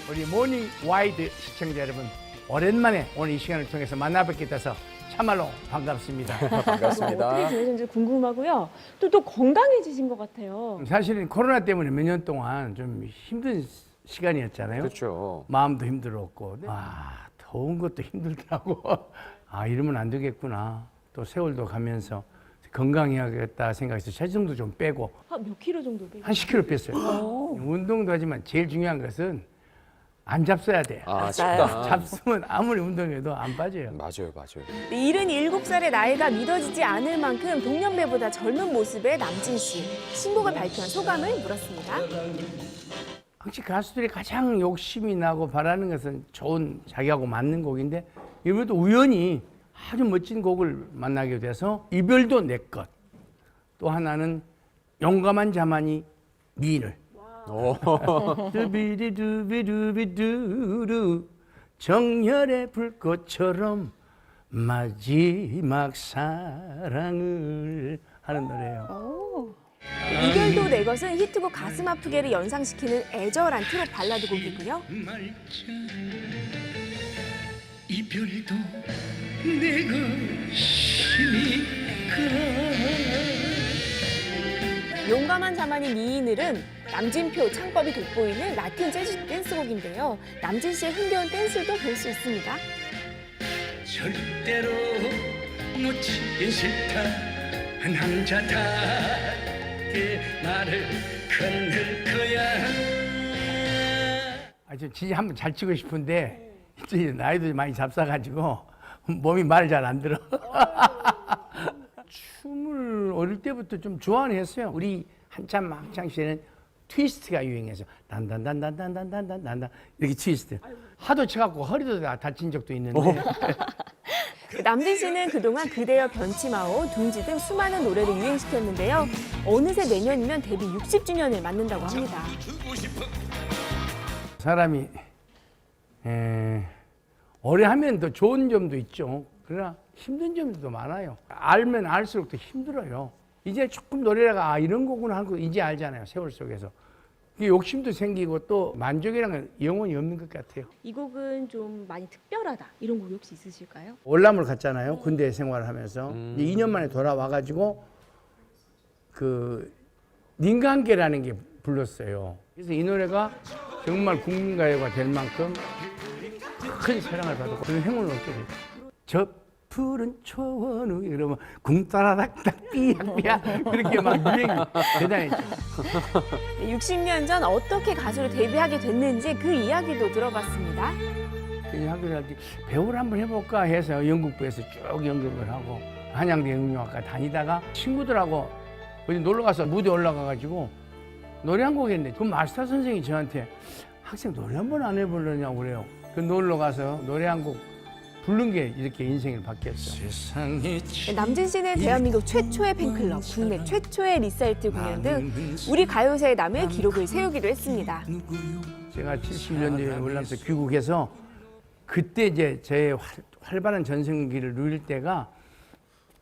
우리 모닝 와이드 시청자 여러분. 오랜만에 오늘 이 시간을 통해서 만나뵙게 돼서 참말로 반갑습니다. 반갑습니다. 어떻게 지내셨는지 궁금하고요. 또 건강해지신 것 같아요. 사실은 코로나 때문에 몇 년 동안 좀 힘든 시간이었잖아요. 그렇죠. 마음도 힘들었고, 더운 것도 힘들더라고. 이러면 안 되겠구나. 또 세월도 가면서 건강해야겠다 생각해서 체중도 좀 빼고. 몇 킬로 정도 빼고? 한 10kg 뺐어요. 운동도 하지만 제일 중요한 것은 안 잡숴야 돼. 잡수면 아무리 운동해도 안 빠져요. 맞아요. 77살의 나이가 믿어지지 않을 만큼 동년배보다 젊은 모습의 남진 씨. 신곡을 발표한 소감을 물었습니다. 혹시 가수들이 가장 욕심이 나고 바라는 것은 좋은 자기하고 맞는 곡인데 이번에도 우연히 아주 멋진 곡을 만나게 돼서 이별도 내 것. 또 하나는 용감한 자만이 미인을. 두비두비두비두루 정열의 불꽃처럼 마지막 사랑을 하는 노래예요. 이별도 내 것은 히트곡 가슴 아프게를 연상시키는 애절한 트롯 발라드 곡이고요. 이별도 내 것이니까. 용감한 자만이 미인을은 남진표 창법이 돋보이는 라틴 재즈 댄스곡인데요. 남진 씨의 흥겨운 댄스도 볼 수 있습니다. 절대로 놓치긴 싫다. 남자답게 나를 건들 거야. 저 진짜 한번 잘 치고 싶은데 이제 나이도 많이 잡사가지고 몸이 말을 잘 안 들어. 춤을 어릴 때부터 좀 좋아는 했어요. 우리 한참 학창 시절에는 트위스트가 유행해서 단단단단단단단단단 이렇게 트위스트 하도 쳐갖고 허리도 다친 적도 있는데. 남진 씨는 그동안 그대여 변치마오, 둥지 등 수많은 노래를 유행시켰는데요. 어느새 내년이면 데뷔 60주년을 맞는다고 합니다. 사람이 오래 하면 더 좋은 점도 있죠. 그러나 힘든 점도 많아요. 알면 알수록 더 힘들어요. 이제 조금 노래가 이런 거구나 하는 거 이제 알잖아요. 세월 속에서. 욕심도 생기고 또 만족이라는 건 영원히 없는 것 같아요. 이 곡은 좀 많이 특별하다. 이런 곡 혹시 있으실까요? 월남을 갔잖아요. 군대 생활을 하면서. 2년 만에 돌아와가지고 그 닌간계라는 게 불렀어요. 그래서 이 노래가 정말 국민가요가 될 만큼 큰 사랑을 받고 그런 행운을 얻게 됐죠. 저 푸른 초원 위 이러면 궁따라닥닥 삐약삐약 그렇게 막 유행이 대단했죠. 60년 전 어떻게 가수로 데뷔하게 됐는지 그 이야기도 들어봤습니다. 그냥 학교 다닐 때 배우를 한번 해볼까 해서 연극부에서 쭉 연극을 하고 한양대 연극영화과 다니다가 친구들하고 어디 놀러 가서 무대 올라가가지고 노래 한 곡 했는데 그 마스터 선생님이 저한테 학생 노래 한 번 안 해보려냐고 그래요. 그 놀러 가서 노래 한 곡 부른 게 이렇게 인생을 바뀌었죠. 남진 씨는 대한민국 최초의 팬클럽, 국내 최초의 리사이트 공연 등 우리 가요사에 남을 기록을 세우기도 했습니다. 제가 70년대에 월남에서 귀국해서 그때 이제 제 활발한 전성기를 누릴 때가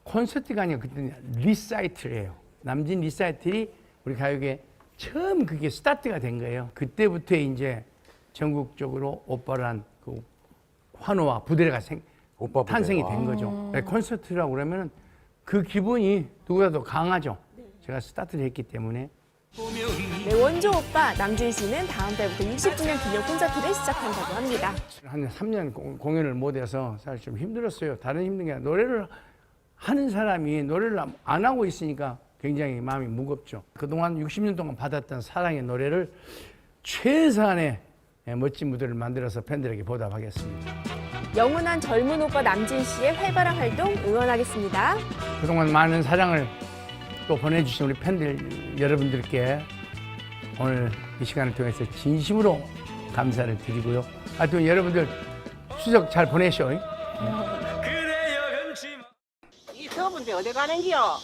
콘서트가 아니라 그때 리사이트예요. 남진 리사이틀이 우리 가요계 처음 그게 스타트가 된 거예요. 그때부터 이제 전국적으로 오빠란 그 환호와 부대가 탄생이 된 거죠. 네, 콘서트라고 그러면 그 기분이 누구라도 강하죠. 제가 스타트를 했기 때문에. 네, 원조 오빠 남진 씨는 다음 달부터 60주년 기념 콘서트를 시작한다고 합니다. 한 3년 공연을 못해서 사실 좀 힘들었어요. 다른 힘든 게 아니라 노래를 하는 사람이 노래를 안 하고 있으니까 굉장히 마음이 무겁죠. 그동안 60년 동안 받았던 사랑의 노래를 최선의 멋진 무대를 만들어서 팬들에게 보답하겠습니다. 영원한 젊은 오빠 남진 씨의 활발한 활동 응원하겠습니다. 그동안 많은 사랑을 또 보내주신 우리 팬들 여러분들께 오늘 이 시간을 통해서 진심으로 감사를 드리고요. 하여튼 여러분들 추석 잘 보내셔. 이 더운데 어디 가는겨?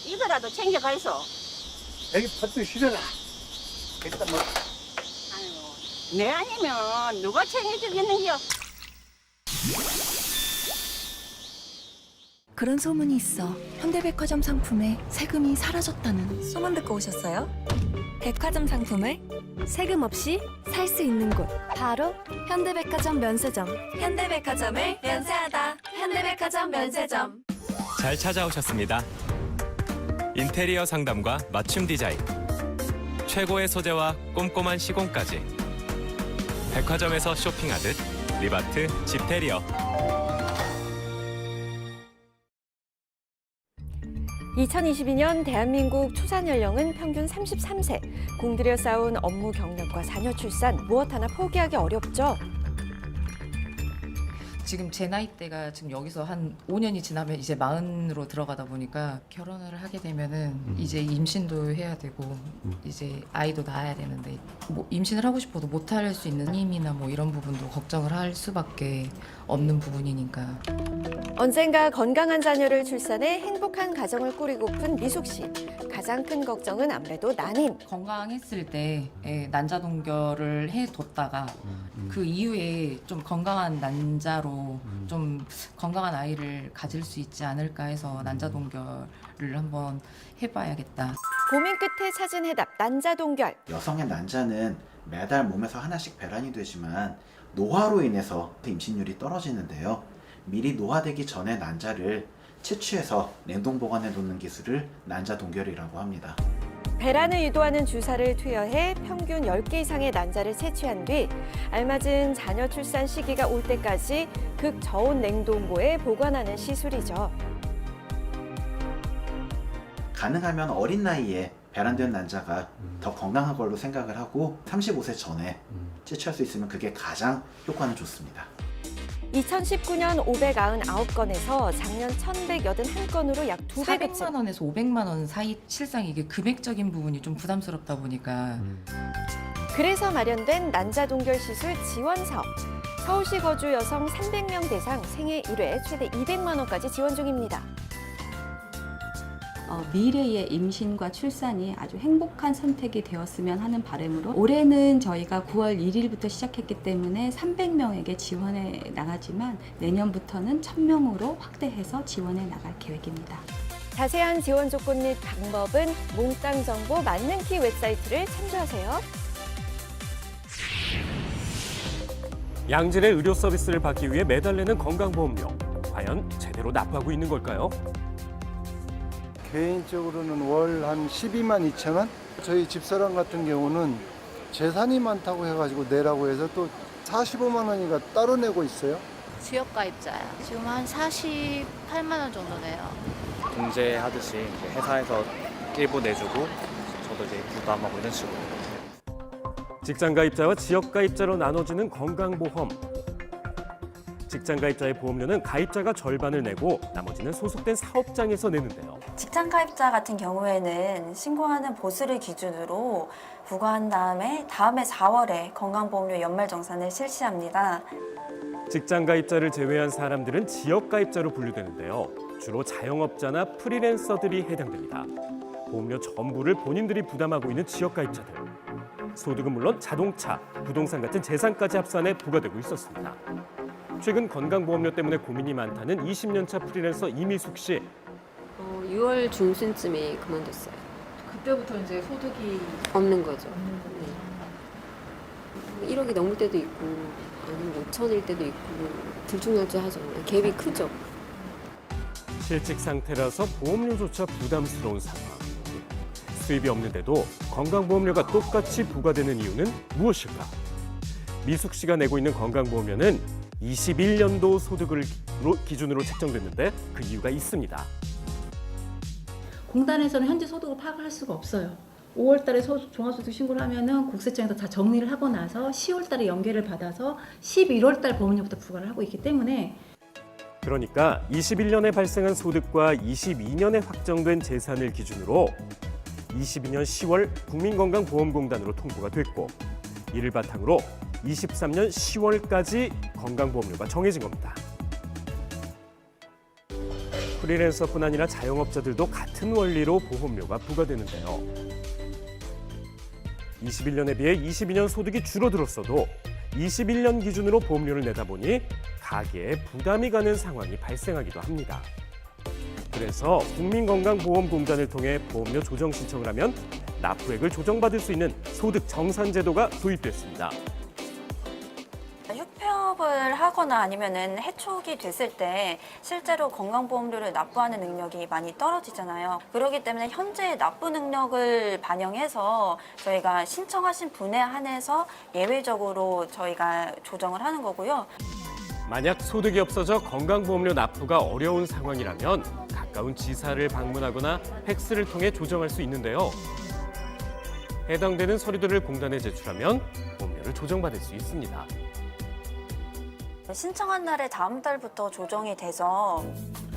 이거라도 챙겨가이소. 여기 팥도 실어라. 일단 뭐. 내 아니면 누가 챙겨주겠는겨? 그런 소문이 있어. 현대백화점 상품에 세금이 사라졌다는 소문 듣고 오셨어요? 백화점 상품을 세금 없이 살 수 있는 곳, 바로 현대백화점 면세점. 현대백화점을 면세하다. 현대백화점 면세점. 잘 찾아오셨습니다. 인테리어 상담과 맞춤 디자인, 최고의 소재와 꼼꼼한 시공까지 백화점에서 쇼핑하듯 리바트 집테리어. 2022년 대한민국 초산 연령은 평균 33세. 공들여 쌓은 업무 경력과 자녀 출산 무엇 하나 포기하기 어렵죠. 지금 제 나이대가 지금 여기서 한 5년이 지나면 이제 40으로 들어가다 보니까 결혼을 하게 되면은 이제 임신도 해야 되고 이제 아이도 낳아야 되는데 뭐 임신을 하고 싶어도 못 할 수 있는 힘이나 뭐 이런 부분도 걱정을 할 수밖에 없는 부분이니까. 언젠가 건강한 자녀를 출산해 행복한 가정을 꾸리고픈 미숙 씨. 가장 큰 걱정은 아무래도 난임. 건강했을 때 난자 동결을 해뒀다가 그 이후에 좀 건강한 난자로 좀 건강한 아이를 가질 수 있지 않을까 해서 난자 동결을 한번 해봐야겠다. 고민 끝에 찾은 해답, 난자 동결. 여성의 난자는 매달 몸에서 하나씩 배란이 되지만 노화로 인해서 임신율이 떨어지는데요. 미리 노화되기 전에 난자를 채취해서 냉동 보관해 놓는 기술을 난자 동결이라고 합니다. 배란을 유도하는 주사를 투여해 평균 10개 이상의 난자를 채취한 뒤 알맞은 자녀 출산 시기가 올 때까지 극저온 냉동고에 보관하는 시술이죠. 가능하면 어린 나이에 배란된 난자가 더 건강한 걸로 생각을 하고 35세 전에 채취할 수 있으면 그게 가장 효과는 좋습니다. 2019년 599건에서 작년 1181건으로 약 2배 급증. 400만 원에서 500만 원 사이 실상 이게 금액적인 부분이 좀 부담스럽다 보니까 그래서 마련된 난자 동결 시술 지원 사업. 서울시 거주 여성 300명 대상 생애 1회 최대 200만 원까지 지원 중입니다. 미래의 임신과 출산이 아주 행복한 선택이 되었으면 하는 바람으로 올해는 저희가 9월 1일부터 시작했기 때문에 300명에게 지원해 나가지만 내년부터는 1000명으로 확대해서 지원해 나갈 계획입니다. 자세한 지원 조건 및 방법은 몽땅 정보 맞는 키 웹사이트를 참조하세요. 양질의 의료 서비스를 받기 위해 매달 내는 건강보험료. 과연 제대로 납부하고 있는 걸까요? 개인적으로는 월 한 12만 2천 원? 저희 집사람 같은 경우는 재산이 많다고 해가지고 내라고 해서 또 45만 원인가 따로 내고 있어요. 지역가입자야. 지금 한 48만 원 정도 내요. 공제하듯이 이제 회사에서 일부 내주고 저도 이제 부담하고 이런 식으로. 직장가입자와 지역가입자로 나눠지는 건강보험. 직장가입자의 보험료는 가입자가 절반을 내고 나머지는 소속된 사업장에서 내는데요. 직장 가입자 같은 경우에는 신고하는 보수를 기준으로 부과한 다음에 4월에 건강보험료 연말정산을 실시합니다. 직장가입자를 제외한 사람들은 지역가입자로 분류되는데요. 주로 자영업자나 프리랜서들이 해당됩니다. 보험료 전부를 본인들이 부담하고 있는 지역가입자들. 소득은 물론 자동차, 부동산 같은 재산까지 합산해 부과되고 있었습니다. 최근 건강보험료 때문에 고민이 많다는 20년차 프리랜서 이미숙 씨. 6월 중순쯤에 그만뒀어요. 그때부터 이제 소득이 없는 거죠. 1억이 넘을 때도 있고 아니면 5천일 때도 있고 들쭉날쭉하죠. 갭이 크죠. 실직 상태라서 보험료조차 부담스러운 상황. 수입이 없는데도 건강보험료가 똑같이 부과되는 이유는 무엇일까? 미숙 씨가 내고 있는 건강보험료는 21년도 소득을 기준으로 책정됐는데 그 이유가 있습니다. 공단에서는 현재 소득을 파악을 할 수가 없어요. 5월 달에 종합소득 신고를 하면은 국세청에서 다 정리를 하고 나서 10월 달에 연계를 받아서 11월 달 보험료부터 부과를 하고 있기 때문에 그러니까 21년에 발생한 소득과 22년에 확정된 재산을 기준으로 22년 10월 국민건강보험공단으로 통보가 됐고 이를 바탕으로 23년 10월까지 건강보험료가 정해진 겁니다. 프리랜서뿐 아니라 자영업자들도 같은 원리로 보험료가 부과되는데요. 21년에 비해 22년 소득이 줄어들었어도 21년 기준으로 보험료를 내다 보니 가계에 부담이 가는 상황이 발생하기도 합니다. 그래서 국민건강보험공단을 통해 보험료 조정 신청을 하면 납부액을 조정받을 수 있는 소득 정산 제도가 도입됐습니다. 휴폐업을 하거나 아니면은 해촉이 됐을 때 실제로 건강보험료를 납부하는 능력이 많이 떨어지잖아요. 그렇기 때문에 현재 납부 능력을 반영해서 저희가 신청하신 분에 한해서 예외적으로 저희가 조정을 하는 거고요. 만약 소득이 없어져 건강보험료 납부가 어려운 상황이라면 가까운 지사를 방문하거나 팩스를 통해 조정할 수 있는데요. 해당되는 서류들을 공단에 제출하면 보험료를 조정받을 수 있습니다. 신청한 날에 다음 달부터 조정이 돼서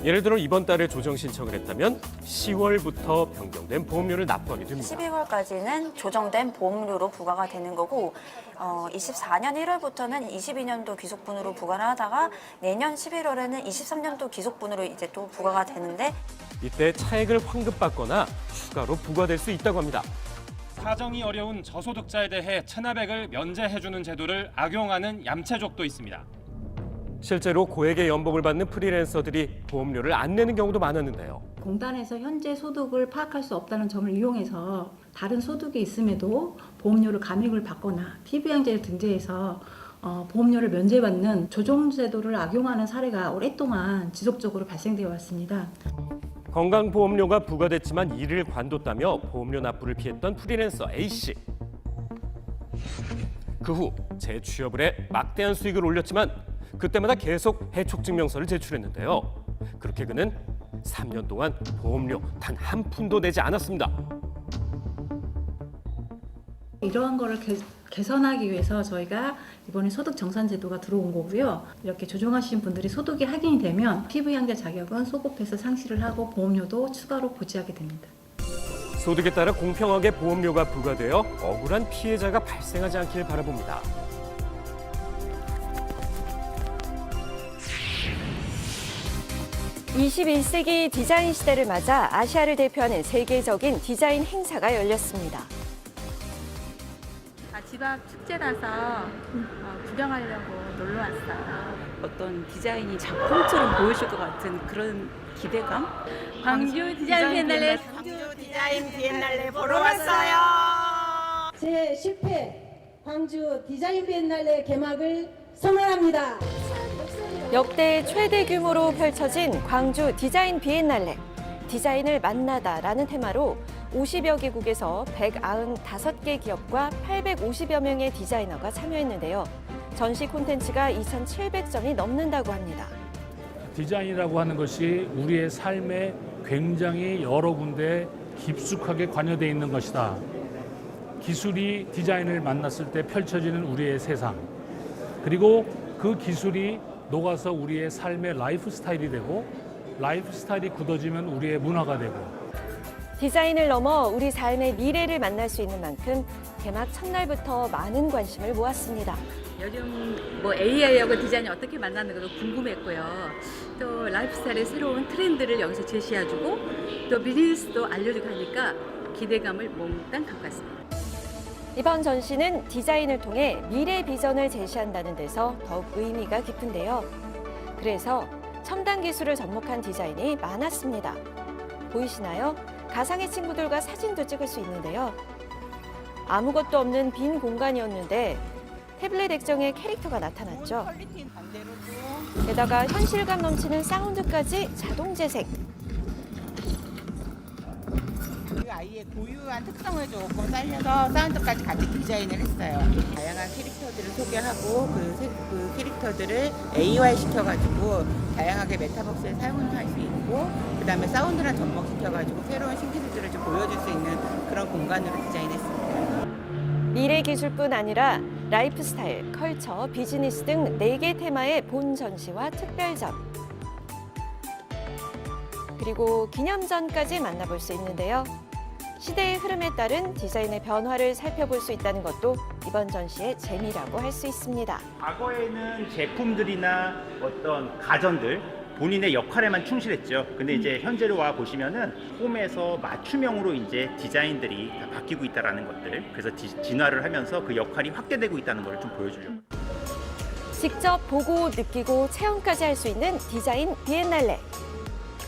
예를 들어 이번 달에 조정 신청을 했다면 10월부터 변경된 보험료를 납부하게 됩니다. 12월까지는 조정된 보험료로 부과가 되는 거고 24년 1월부터는 22년도 귀속분으로 부과를 하다가 내년 11월에는 23년도 귀속분으로 이제 또 부과가 되는데 이때 차액을 환급받거나 추가로 부과될 수 있다고 합니다. 사정이 어려운 저소득자에 대해 체납액을 면제해주는 제도를 악용하는 얌체족도 있습니다. 실제로 고액의 연봉을 받는 프리랜서들이 보험료를 안 내는 경우도 많았는데요. 공단에서 현재 소득을 파악할 수 없다는 점을 이용해서 다른 소득이 있음에도 보험료를 감액을 받거나 PB양제를 등재해서 보험료를 면제받는 조정제도를 악용하는 사례가 오랫동안 지속적으로 발생되어 왔습니다. 건강보험료가 부과됐지만 이를 관뒀다며 보험료 납부를 피했던 프리랜서 A씨. 그 후 재취업을 해 막대한 수익을 올렸지만 그때마다 계속 해촉증명서를 제출했는데요. 그렇게 그는 3년 동안 보험료 단 한 푼도 내지 않았습니다. 이러한 거를 개선하기 위해서 저희가 이번에 소득 정산 제도가 들어온 거고요. 이렇게 조정하신 분들이 소득이 확인이 되면 PV양자 자격은 소급해서 상실을 하고 보험료도 추가로 고지하게 됩니다. 소득에 따라 공평하게 보험료가 부과되어 억울한 피해자가 발생하지 않길 바라봅니다. (21세기) 디자인 시대를 맞아 아시아를 대표하는 세계적인 디자인 행사가 열렸습니다. 집 앞 축제라서 구경하려고 놀러 왔어요. 어떤 디자인이 작품처럼 보여줄 것 같은 그런 기대감? 광주 디자인 비엔날레 보러 왔어요. 제10회 광주 디자인 비엔날레 개막을 선언합니다. 역대 최대 규모로 펼쳐진 광주 디자인 비엔날레. 디자인을 만나다라는 테마로 50여 개국에서 195개 기업과 850여 명의 디자이너가 참여했는데요. 전시 콘텐츠가 2,700점이 넘는다고 합니다. 디자인이라고 하는 것이 우리의 삶에 굉장히 여러 군데 깊숙하게 관여되어 있는 것이다. 기술이 디자인을 만났을 때 펼쳐지는 우리의 세상. 그리고 그 기술이 녹아서 우리의 삶의 라이프 스타일이 되고 라이프 스타일이 굳어지면 우리의 문화가 되고 디자인을 넘어 우리 삶의 미래를 만날 수 있는 만큼 개막 첫날부터 많은 관심을 모았습니다. 요즘 뭐 AI하고 디자인이 어떻게 만나는 것도 궁금했고요. 또 라이프스타일의 새로운 트렌드를 여기서 제시해주고 또 비즈니스도 알려주고 하니까 기대감을 몽땅 갖고 왔습니다. 이번 전시는 디자인을 통해 미래 비전을 제시한다는 데서 더욱 의미가 깊은데요. 그래서 첨단 기술을 접목한 디자인이 많았습니다. 보이시나요? 가상의 친구들과 사진도 찍을 수 있는데요. 아무것도 없는 빈 공간이었는데 태블릿 액정에 캐릭터가 나타났죠. 게다가 현실감 넘치는 사운드까지 자동 재생. 아이의 고유한 특성을 조금 살려서 사운드까지 같이 디자인을 했어요. 다양한 캐릭터들을 소개하고 그 캐릭터들을 AI화 시켜가지고 다양하게 메타버스에 사용을 할 수 있고 그다음에 사운드랑 접목시켜가지고 새로운 신기술들을 좀 보여줄 수 있는 그런 공간으로 디자인했습니다. 미래 기술뿐 아니라 라이프 스타일, 컬처, 비즈니스 등 4개 테마의 본 전시와 특별전. 그리고 기념전까지 만나볼 수 있는데요. 시대의 흐름에 따른 디자인의 변화를 살펴볼 수 있다는 것도 이번 전시의 재미라고 할 수 있습니다. 과거에는 제품들이나 어떤 가전들 본인의 역할에만 충실했죠. 근데 이제 현재로 와 보시면은 홈에서 맞춤형으로 이제 디자인들이 다 바뀌고 있다라는 것들. 그래서 진화를 하면서 그 역할이 확대되고 있다는 걸 좀 보여주려고. 직접 보고 느끼고 체험까지 할 수 있는 디자인 비엔날레.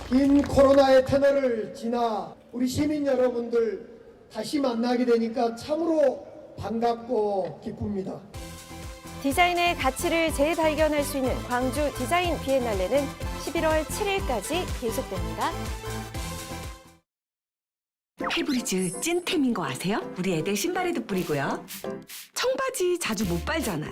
긴 코로나의 터널을 지나 우리 시민 여러분들 다시 만나게 되니까 참으로 반갑고 기쁩니다. 디자인의 가치를 재발견할 수 있는 광주 디자인 비엔날레는 11월 7일까지 계속됩니다. 페브리즈 찐템인 거 아세요? 우리 애들 신발에도 뿌리고요. 청바지 자주 못 빨잖아요.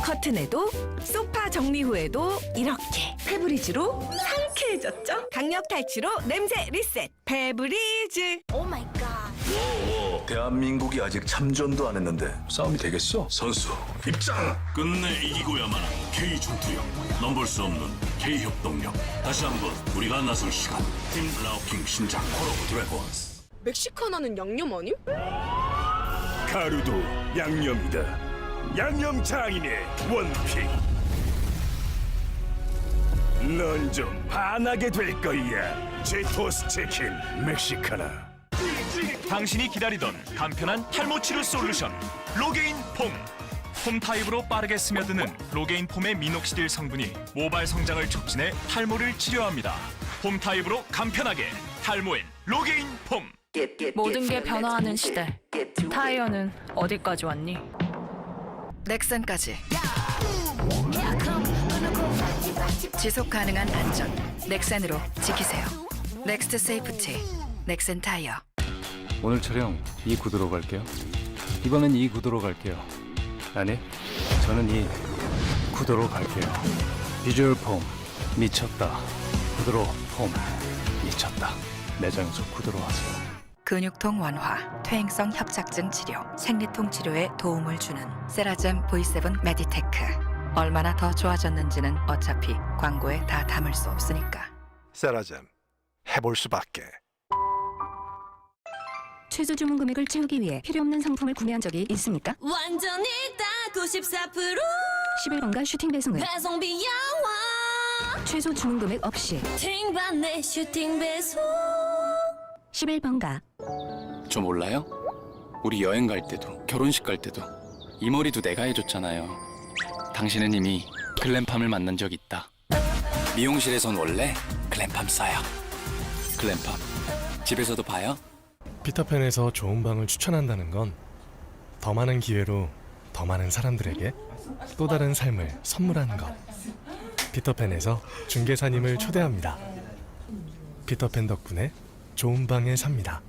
커튼에도 소파 정리 후에도 이렇게 페브리즈로 상쾌해졌죠? 강력 탈취로 냄새 리셋 페브리즈. 오 마이 갓. 대한민국이 아직 참전도 안 했는데 싸움이 되겠어? 선수 입장! 끝내 이기고야만 하는 K전투력, 넘볼 수 없는 K협동력. 다시 한번 우리가 나설 시간. 팀 라우킹 신작 콜 오브 드래곤스. 멕시카나는 양념 아님? 가루도 양념이다. 양념 장인의 원픽. 넌 좀 반하게 될 거야. 제토스 치킨 멕시카나. 당신이 기다리던 간편한 탈모 치료 솔루션 로게인 폼. 폼 타입으로 빠르게 스며드는 로게인 폼의 미녹시딜 성분이 모발 성장을 촉진해 탈모를 치료합니다. 폼 타입으로 간편하게 탈모엔 로게인 폼. 모든 게 변화하는 시대. 타이어는 어디까지 왔니? 넥센까지. 지속 가능한 안전. 넥센으로 지키세요. 넥스트 세이프티. 넥센 타이어. 오늘 촬영 이 구도로 갈게요. 이번엔 이 구도로 갈게요. 아니, 저는 이 구도로 갈게요. 비주얼 폼 미쳤다. 구도로 폼 미쳤다. 매장에서 구도로 하세요. 근육통 완화, 퇴행성 협착증 치료, 생리통 치료에 도움을 주는 세라젬 V7 메디테크. 얼마나 더 좋아졌는지는 어차피 광고에 다 담을 수 없으니까. 세라젬 해볼 수밖에. 최저 주문 금액을 채우기 위해 필요 없는 상품을 구매한 적이 있습니까? 완전히 다 94%. 11번가 슈팅 배송은 배송비 야와. 최소 주문 금액 없이 팅받네 슈팅 배송. 11번가. 저 몰라요? 우리 여행 갈 때도 결혼식 갈 때도 이 머리도 내가 해줬잖아요. 당신은 이미 글램팜을 만난 적 있다. 미용실에선 원래 글램팜 써요. 글램팜 집에서도 봐요. 피터팬에서 좋은 방을 추천한다는 건 더 많은 기회로 더 많은 사람들에게 또 다른 삶을 선물하는 것. 피터팬에서 중개사님을 초대합니다. 피터팬 덕분에 좋은 방에 삽니다.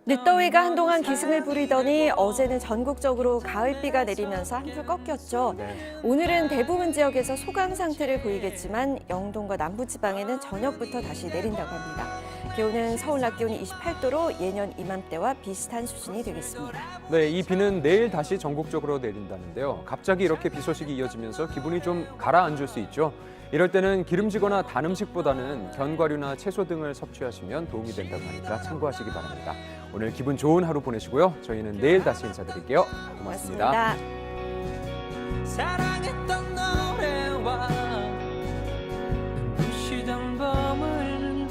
늦더위가 한동안 기승을 부리더니 어제는 전국적으로 가을비가 내리면서 한풀 꺾였죠. 오늘은 대부분 지역에서 소강 상태를 보이겠지만 영동과 남부지방에는 저녁부터 다시 내린다고 합니다. 기온은 서울 낮 기온이 28도로 예년 이맘때와 비슷한 수준이 되겠습니다. 네, 이 비는 내일 다시 전국적으로 내린다는데요. 갑자기 이렇게 비 소식이 이어지면서 기분이 좀 가라앉을 수 있죠. 이럴 때는 기름지거나 단 음식보다는 견과류나 채소 등을 섭취하시면 도움이 된다고 하니까 참고하시기 바랍니다. 오늘 기분 좋은 하루 보내시고요. 저희는 내일 다시 인사드릴게요. 고맙습니다. 사랑했던 노래와 눈부시던 밤을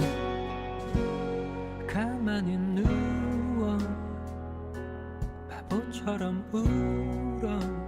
가만히 누워 바보처럼 울어